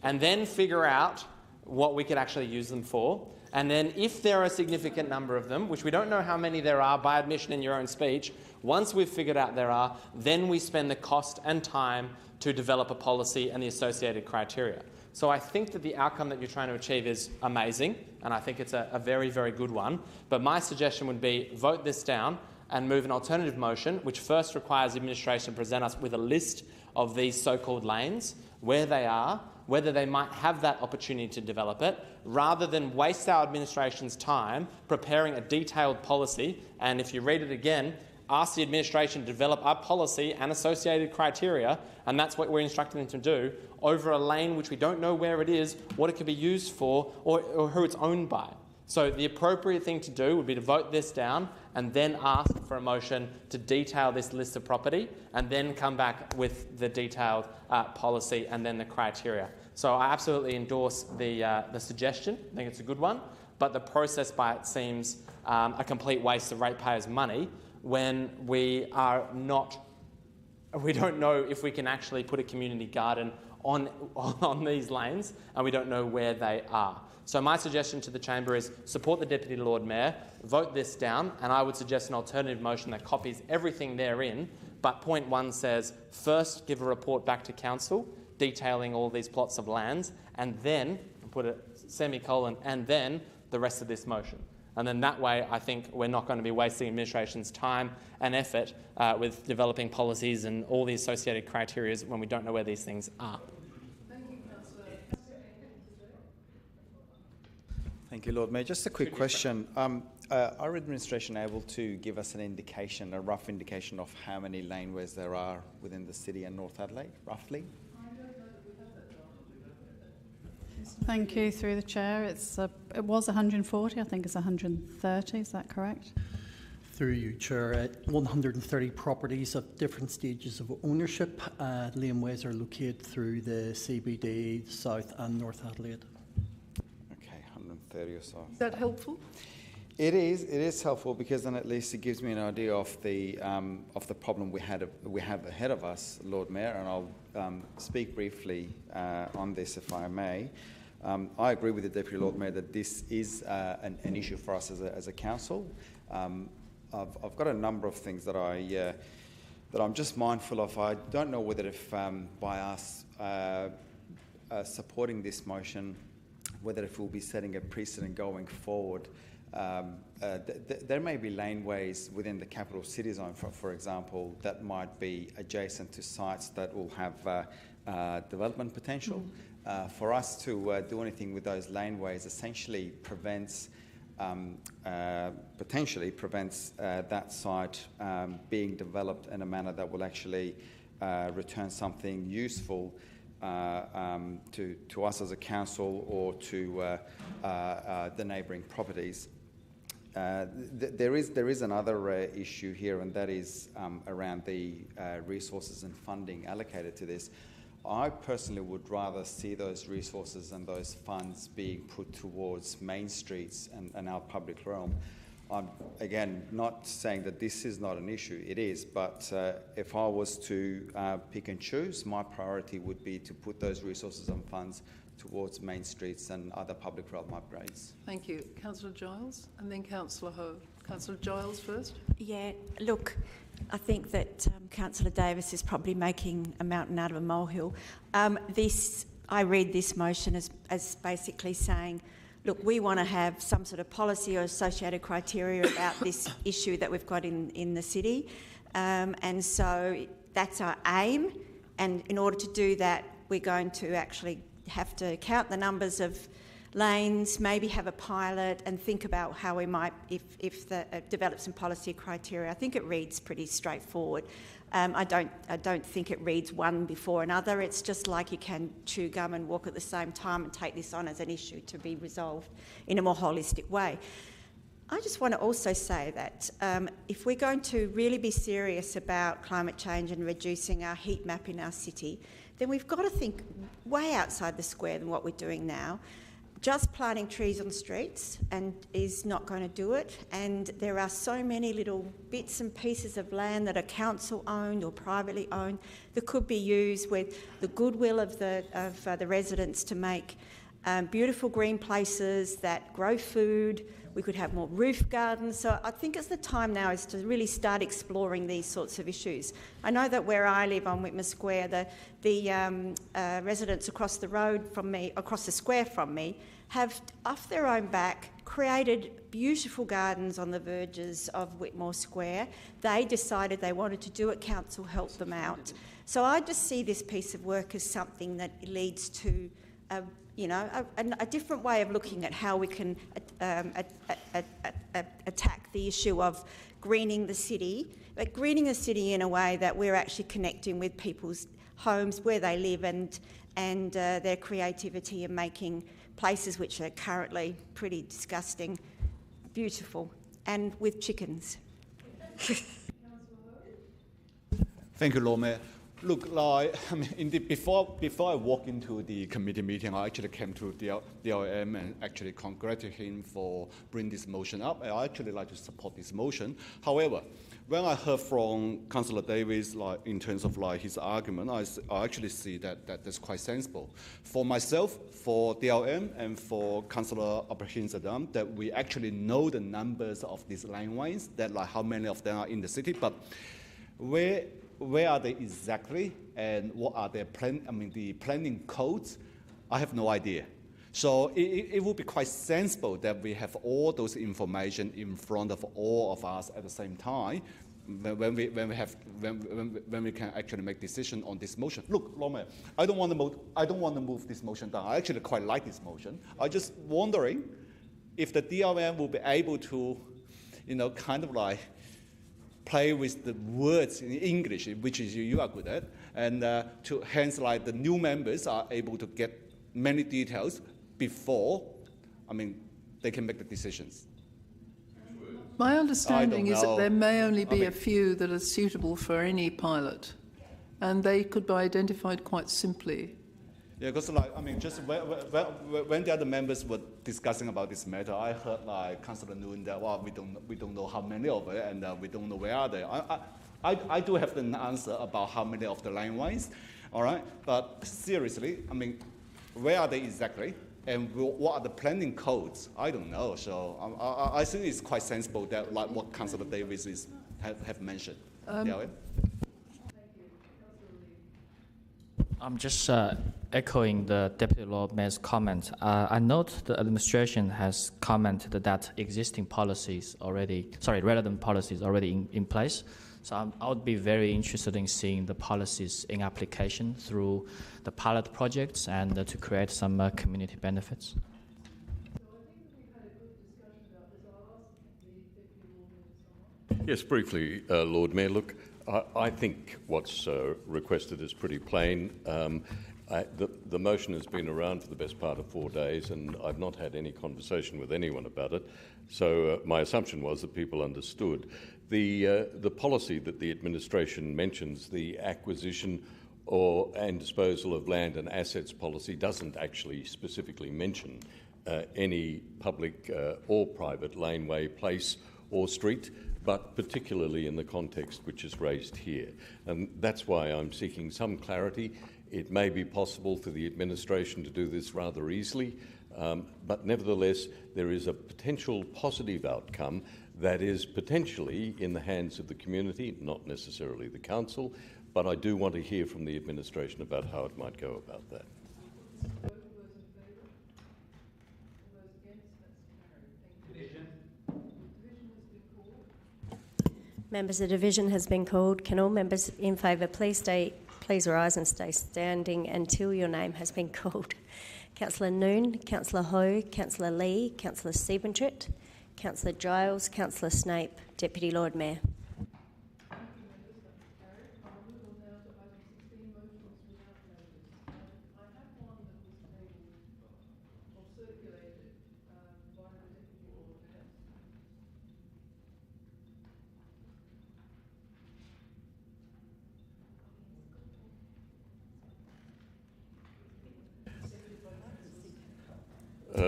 and then figure out what we could actually use them for. And then if there are a significant number of them, which we don't know how many there are by admission in your own speech, once we've figured out there are, then we spend the cost and time to develop a policy and the associated criteria. So I think that the outcome that you're trying to achieve is amazing, and I think it's a very, very good one. But my suggestion would be vote this down and move an alternative motion, which first requires the administration to present us with a list of these so-called lanes, where they are, whether they might have that opportunity to develop it, rather than waste our administration's time preparing a detailed policy. And if you read it again, ask the administration to develop a policy and associated criteria, and that's what we're instructing them to do, over a lane which we don't know where it is, what it could be used for, or who it's owned by. So the appropriate thing to do would be to vote this down and then ask for a motion to detail this list of property and then come back with the detailed policy and then the criteria. So I absolutely endorse the suggestion. I think it's a good one, but the process by it seems a complete waste of ratepayers' money when we don't know if we can actually put a community garden on these lanes and we don't know where they are. So my suggestion to the chamber is support the Deputy Lord Mayor, vote this down, and I would suggest an alternative motion that copies everything therein, but point 1 says first give a report back to council detailing all these plots of lands, and then put a semicolon, and then the rest of this motion. And then that way, I think we're not going to be wasting administration's time and effort with developing policies and all the associated criteria when we don't know where these things are. Thank you, Lord Mayor. Just a quick question. Are administration able to give us an indication, a rough indication of how many laneways there are within the city and North Adelaide, roughly? Thank you. Through the chair, it was 140. I think it's 130. Is that correct? Through you, Chair, 130 properties of different stages of ownership. Laneways are located through the CBD, South and North Adelaide. Okay, 130 or so. Is that helpful? It is helpful because then at least it gives me an idea of the problem we have ahead of us, Lord Mayor, and I'll speak briefly on this if I may. I agree with the Deputy Lord Mayor that this is an issue for us as a council. I've got a number of things that I'm just mindful of. I don't know whether if by us supporting this motion, whether if we'll be setting a precedent going forward. There may be laneways within the capital city zone, for example, that might be adjacent to sites that will have development potential. For us to do anything with those laneways essentially potentially prevents that site being developed in a manner that will actually return something useful to us as a council or to the neighbouring properties. There is another issue here, and that is around the resources and funding allocated to this. I personally would rather see those resources and those funds being put towards main streets and our public realm. I'm, again, not saying that this is not an issue, it is, but if I was to pick and choose, my priority would be to put those resources and funds towards main streets and other public realm upgrades. Thank you. Councillor Giles and then Councillor Ho. Councillor Giles first. Yeah, look, I think that Councillor Davis is probably making a mountain out of a molehill. I read this motion as basically saying, look, we want to have some sort of policy or associated criteria about this issue that we've got in the city. And so that's our aim. And in order to do that, we're going to actually have to count the numbers of lanes, maybe have a pilot and think about how we might, develop some policy criteria. I think it reads pretty straightforward. I don't think it reads one before another. It's just like you can chew gum and walk at the same time and take this on as an issue to be resolved in a more holistic way. I just want to also say that if we're going to really be serious about climate change and reducing our heat map in our city, then we've got to think way outside the square than what we're doing now. Just planting trees on streets is not going to do it, and there are so many little bits and pieces of land that are council owned or privately owned that could be used with the goodwill of the residents to make beautiful green places that grow food. We could have more roof gardens. So I think it's the time now is to really start exploring these sorts of issues. I know that where I live on Whitmer Square, the residents across the square from me, have, off their own back, created beautiful gardens on the verges of Whitmore Square. They decided they wanted to do it, council helped them out. So I just see this piece of work as something that leads to a different way of looking at how we can attack the issue of greening the city, but greening the city in a way that we're actually connecting with people's homes, where they live, and their creativity, and making places which are currently pretty disgusting beautiful, and with chickens. Thank you, Lord Mayor. Look, like, indeed, before I walk into the committee meeting, I actually came to DLM and actually congratulate him for bringing this motion up. I actually like to support this motion. However, when I heard from Councillor Davis, like in terms of like his argument, I actually see that's quite sensible. For myself, for DLM, and for Councillor Ibrahim Saddam, that we actually know the numbers of these laneways, that like how many of them are in the city, but where are they exactly, and what are their the planning codes? I have no idea. So it would be quite sensible that we have all those information in front of all of us at the same time when we can actually make decision on this motion. Look, Lord Mayor, I don't want to move this motion down. I actually quite like this motion. I'm just wondering if the DLM will be able to, kind of like play with the words in English, which is you are good at, and hence like the new members are able to get many details before, they can make the decisions. My understanding is that there may only be a few that are suitable for any pilot, and they could be identified quite simply. Yeah, because just when the other members were discussing about this matter, I heard like Councillor Noon that we don't know how many of it, and we don't know where are they. I do have the answer about how many of the laneways, all right. But seriously, where are they exactly, and what are the planning codes? I don't know. So I think it's quite sensible that like what Councillor Davis have mentioned. I'm just echoing the Deputy Lord Mayor's comment. I note the administration has commented that existing policies relevant policies already in place. So I would be very interested in seeing the policies in application through the pilot projects and to create some community benefits. Yes, briefly, Lord Mayor. Look, I think what's requested is pretty plain. The motion has been around for the best part of 4 days, and I've not had any conversation with anyone about it. So my assumption was that people understood. The policy that the administration mentions, the acquisition and disposal of land and assets policy, doesn't actually specifically mention any public or private laneway, place or street, but particularly in the context which is raised here. And that's why I'm seeking some clarity. It may be possible for the administration to do this rather easily, but nevertheless, there is a potential positive outcome that is potentially in the hands of the community, not necessarily the council, but I do want to hear from the administration about how it might go about that. Members, the division has been called. Can all members in favour please rise and stay standing until your name has been called. Councillor Noon, Councillor Ho, Councillor Lee, Councillor Siebentrit, Councillor Giles, Councillor Snape, Deputy Lord Mayor.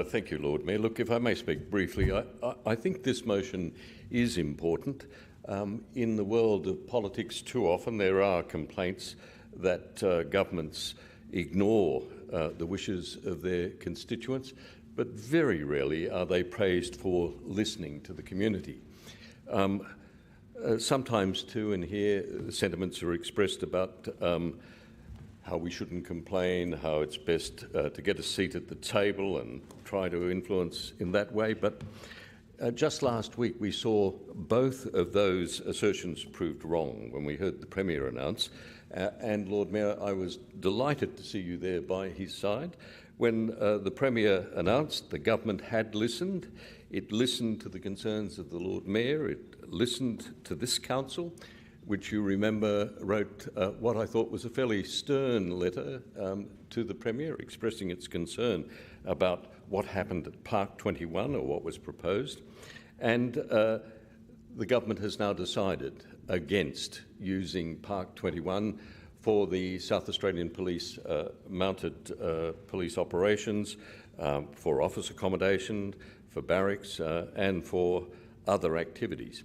Thank you, Lord Mayor. Look, if I may speak briefly, I think this motion is important. In the world of politics, too often there are complaints that governments ignore the wishes of their constituents, but very rarely are they praised for listening to the community. Sometimes, too, in here, sentiments are expressed about how we shouldn't complain, how it's best to get a seat at the table and try to influence in that way. But just last week we saw both of those assertions proved wrong when we heard the Premier announce. And Lord Mayor, I was delighted to see you there by his side. When the Premier announced the government had listened, it listened to the concerns of the Lord Mayor, it listened to this council, which you remember wrote what I thought was a fairly stern letter to the Premier, expressing its concern about what happened at Park 21, or what was proposed. And the government has now decided against using Park 21 for the South Australian Police mounted police operations, for office accommodation, for barracks, and for other activities.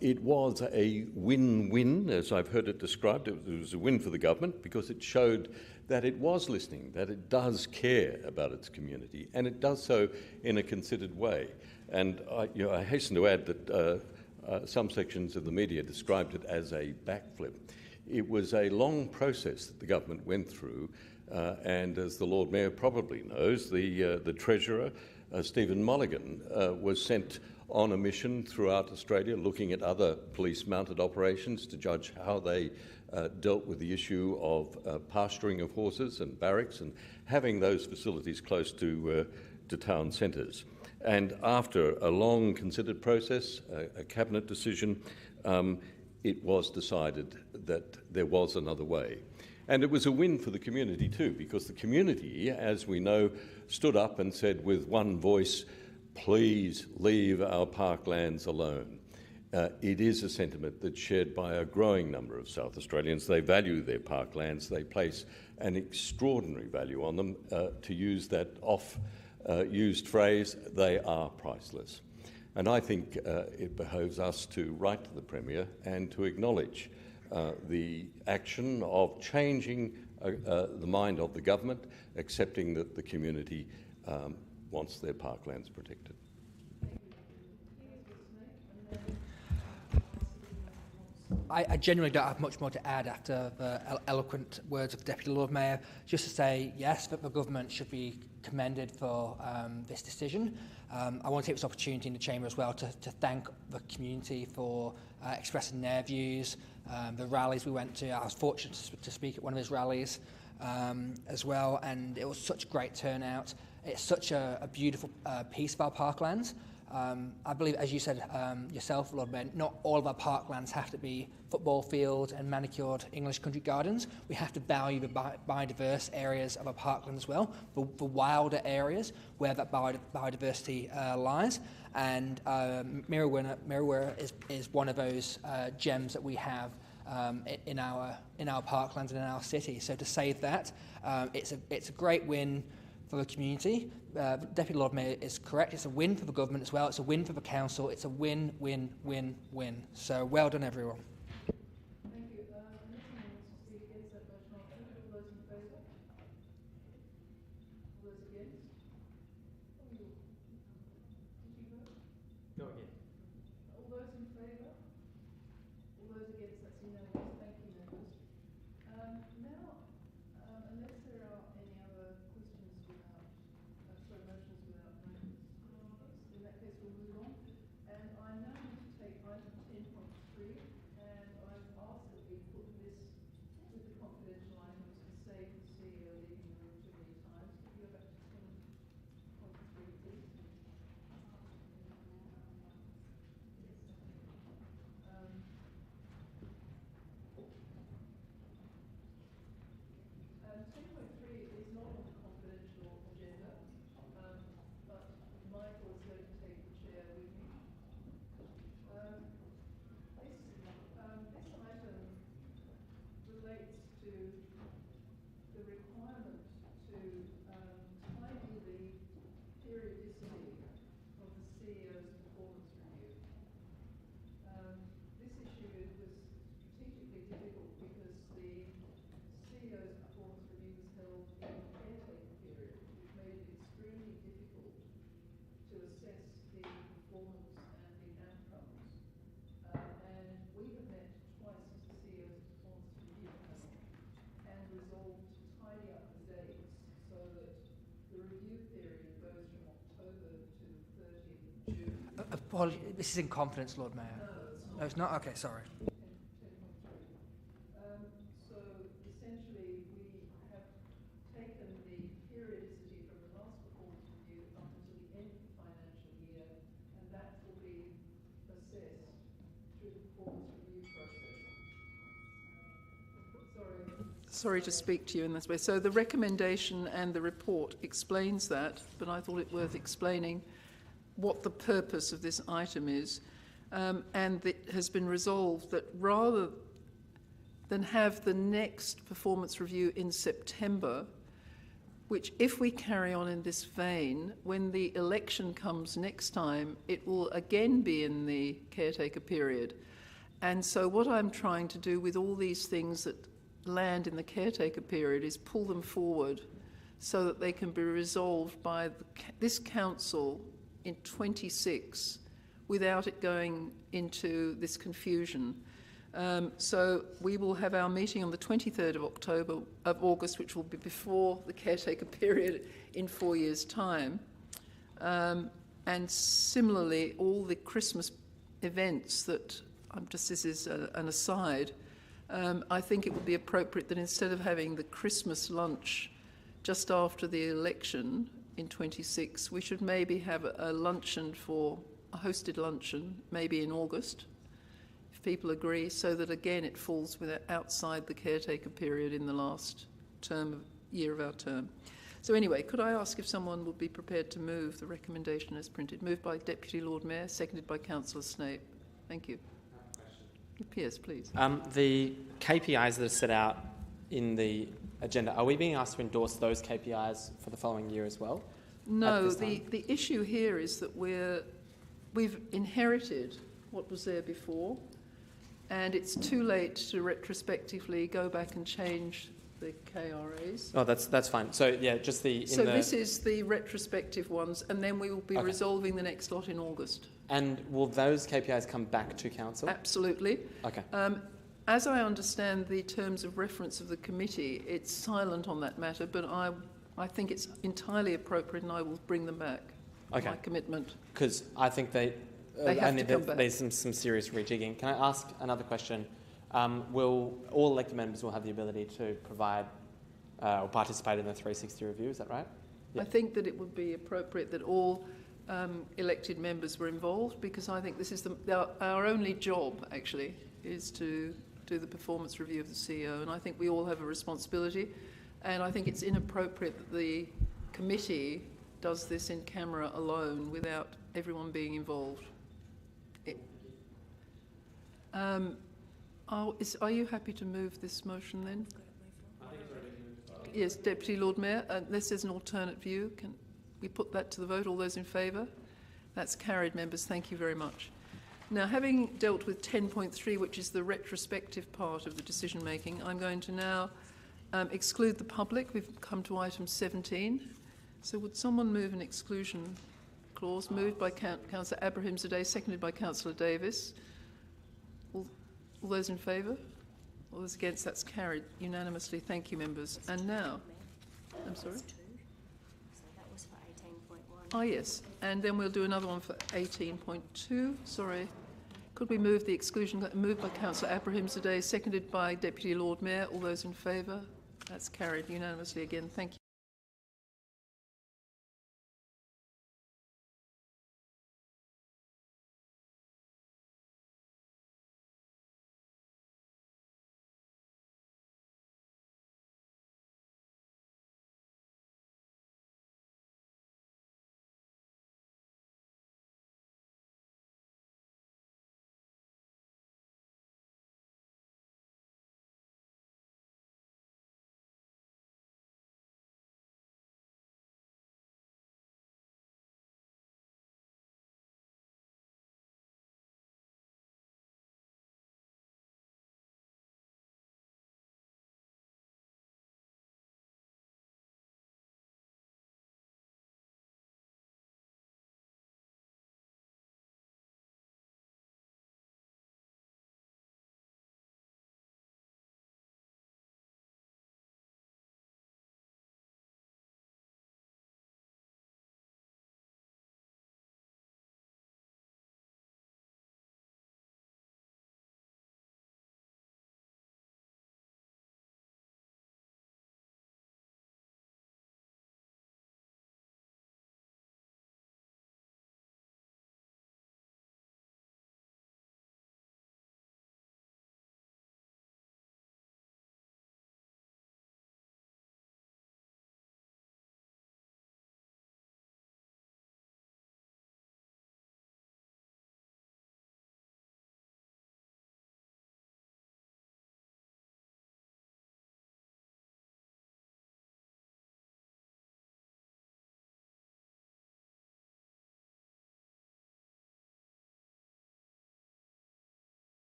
It was a win-win, as I've heard it described. It was a win for the government because it showed that it was listening, that it does care about its community, and it does so in a considered way. And I hasten to add that some sections of the media described it as a backflip. It was a long process that the government went through, and as the Lord Mayor probably knows, the Treasurer, Stephen Mulligan, was sent on a mission throughout Australia looking at other police mounted operations to judge how they dealt with the issue of pasturing of horses and barracks and having those facilities close to town centres. And after a long considered process, a cabinet decision, it was decided that there was another way. And it was a win for the community too, because the community, as we know, stood up and said with one voice, please leave our parklands alone. It is a sentiment that's shared by a growing number of South Australians. They value their parklands. They place an extraordinary value on them. To use that oft-used phrase, they are priceless. And I think it behoves us to write to the Premier and to acknowledge the action of changing the mind of the government, accepting that the community wants their parklands protected. I genuinely don't have much more to add after the eloquent words of the Deputy Lord Mayor. Just to say, yes, that the government should be commended for this decision. I want to take this opportunity in the Chamber as well to thank the community for expressing their views, the rallies we went to. I was fortunate to speak at one of his rallies as well, and it was such a great turnout. It's such a beautiful piece of our parklands. I believe, as you said yourself, Lord Mayor, not all of our parklands have to be football fields and manicured English country gardens. We have to value the biodiverse areas of our parkland as well, the wilder areas where that biodiversity lies. And Mirror is one of those gems that we have in our parklands and in our city. So to say that, it's a great win for the community. Deputy Lord Mayor is correct. It's a win for the government as well. It's a win for the council. It's a win, win, win, win. So well done, everyone. Thank you. Unless anyone wants to speak against that motion, I'll put all those in favour. All those against? Did you vote? Go again. All those in favour? All those against? That's unanimous. Thank you, members. Now, unless there are any other questions motions without notice, in that case we'll move on. And I now need to take item 10.3, and I've asked that we put this with the confidential items to save the CEO leaving the room too many times. Can you go back to 10.3, please? And 10.3 is not on the confidential agenda, but Michael is going to take the chair with me. This item relates to the requirement to tidy the periodicity of the CEO's performance review. This issue was strategically difficult because the CEO's performance review was held in the caretaker period, which made it extremely difficult to assess the performance and the outcomes. And we have met twice as the CEO's performance review panel and resolved to tidy up the dates so that the review period goes from October to 30th of June. Apologies, this is in confidence, Lord Mayor. No, it's not? Okay, sorry. 10.3. So essentially we have taken the periodicity from the last performance review up until the end of the financial year, and that will be assessed sorry to speak to you in this way. So the recommendation and the report explains that, but I thought it worth explaining what the purpose of this item is. And it has been resolved that rather than have the next performance review in September, which if we carry on in this vein, when the election comes next time, it will again be in the caretaker period. And so what I'm trying to do with all these things that land in the caretaker period is pull them forward so that they can be resolved by this council in 26 without it going into this confusion. So we will have our meeting on the 23rd of August, which will be before the caretaker period in 4 years' time. And similarly, all the Christmas events that, this is an aside, I think it would be appropriate that instead of having the Christmas lunch just after the election in 26, we should maybe have a luncheon a hosted luncheon, maybe in August, if people agree, so that again it falls outside the caretaker period in the last year of our term. So anyway, could I ask if someone would be prepared to move the recommendation as printed? Moved by Deputy Lord Mayor, seconded by Councillor Snape. Thank you. Pierce, please. The KPIs that are set out in the agenda, are we being asked to endorse those KPIs for the following year as well? No, the issue here is that we've inherited what was there before, and it's too late to retrospectively go back and change the KRAs. Oh, that's fine. So yeah, just this is the retrospective ones, and then we will be resolving the next lot in August. And will those KPIs come back to council? Absolutely. Okay. As I understand the terms of reference of the committee, it's silent on that matter, but I think it's entirely appropriate, and I will bring them back. Okay. My commitment. Because I think they have to come back. There's some serious rejigging. Can I ask another question? Will all elected members will have the ability to provide or participate in the 360 review? Is that right? I think that it would be appropriate that all elected members were involved, because I think this is our only job, actually, is to do the performance review of the CEO, and I think we all have a responsibility, and I think it's inappropriate that the committee does this in camera alone without everyone being involved. Are you happy to move this motion then? Yes, Deputy Lord Mayor, unless there's an alternate view, can we put that to the vote? All those in favour? That's carried, members. Thank you very much. Now, having dealt with 10.3, which is the retrospective part of the decision making, I'm going to now exclude the public. We've come to item 17. So would someone move an exclusion clause? Moved by Councillor Abrahimzadeh, seconded by Councillor Davis. All those in favour? All those against? That's carried unanimously. Thank you, members. And now, I'm sorry? Oh, yes. And then we'll do another one for 18.2. Sorry. Could we move the exclusion? Moved by Councillor Abrahimzadeh, seconded by Deputy Lord Mayor. All those in favour? That's carried unanimously again. Thank you.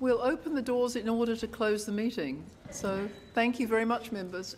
We'll open the doors in order to close the meeting. So thank you very much, members.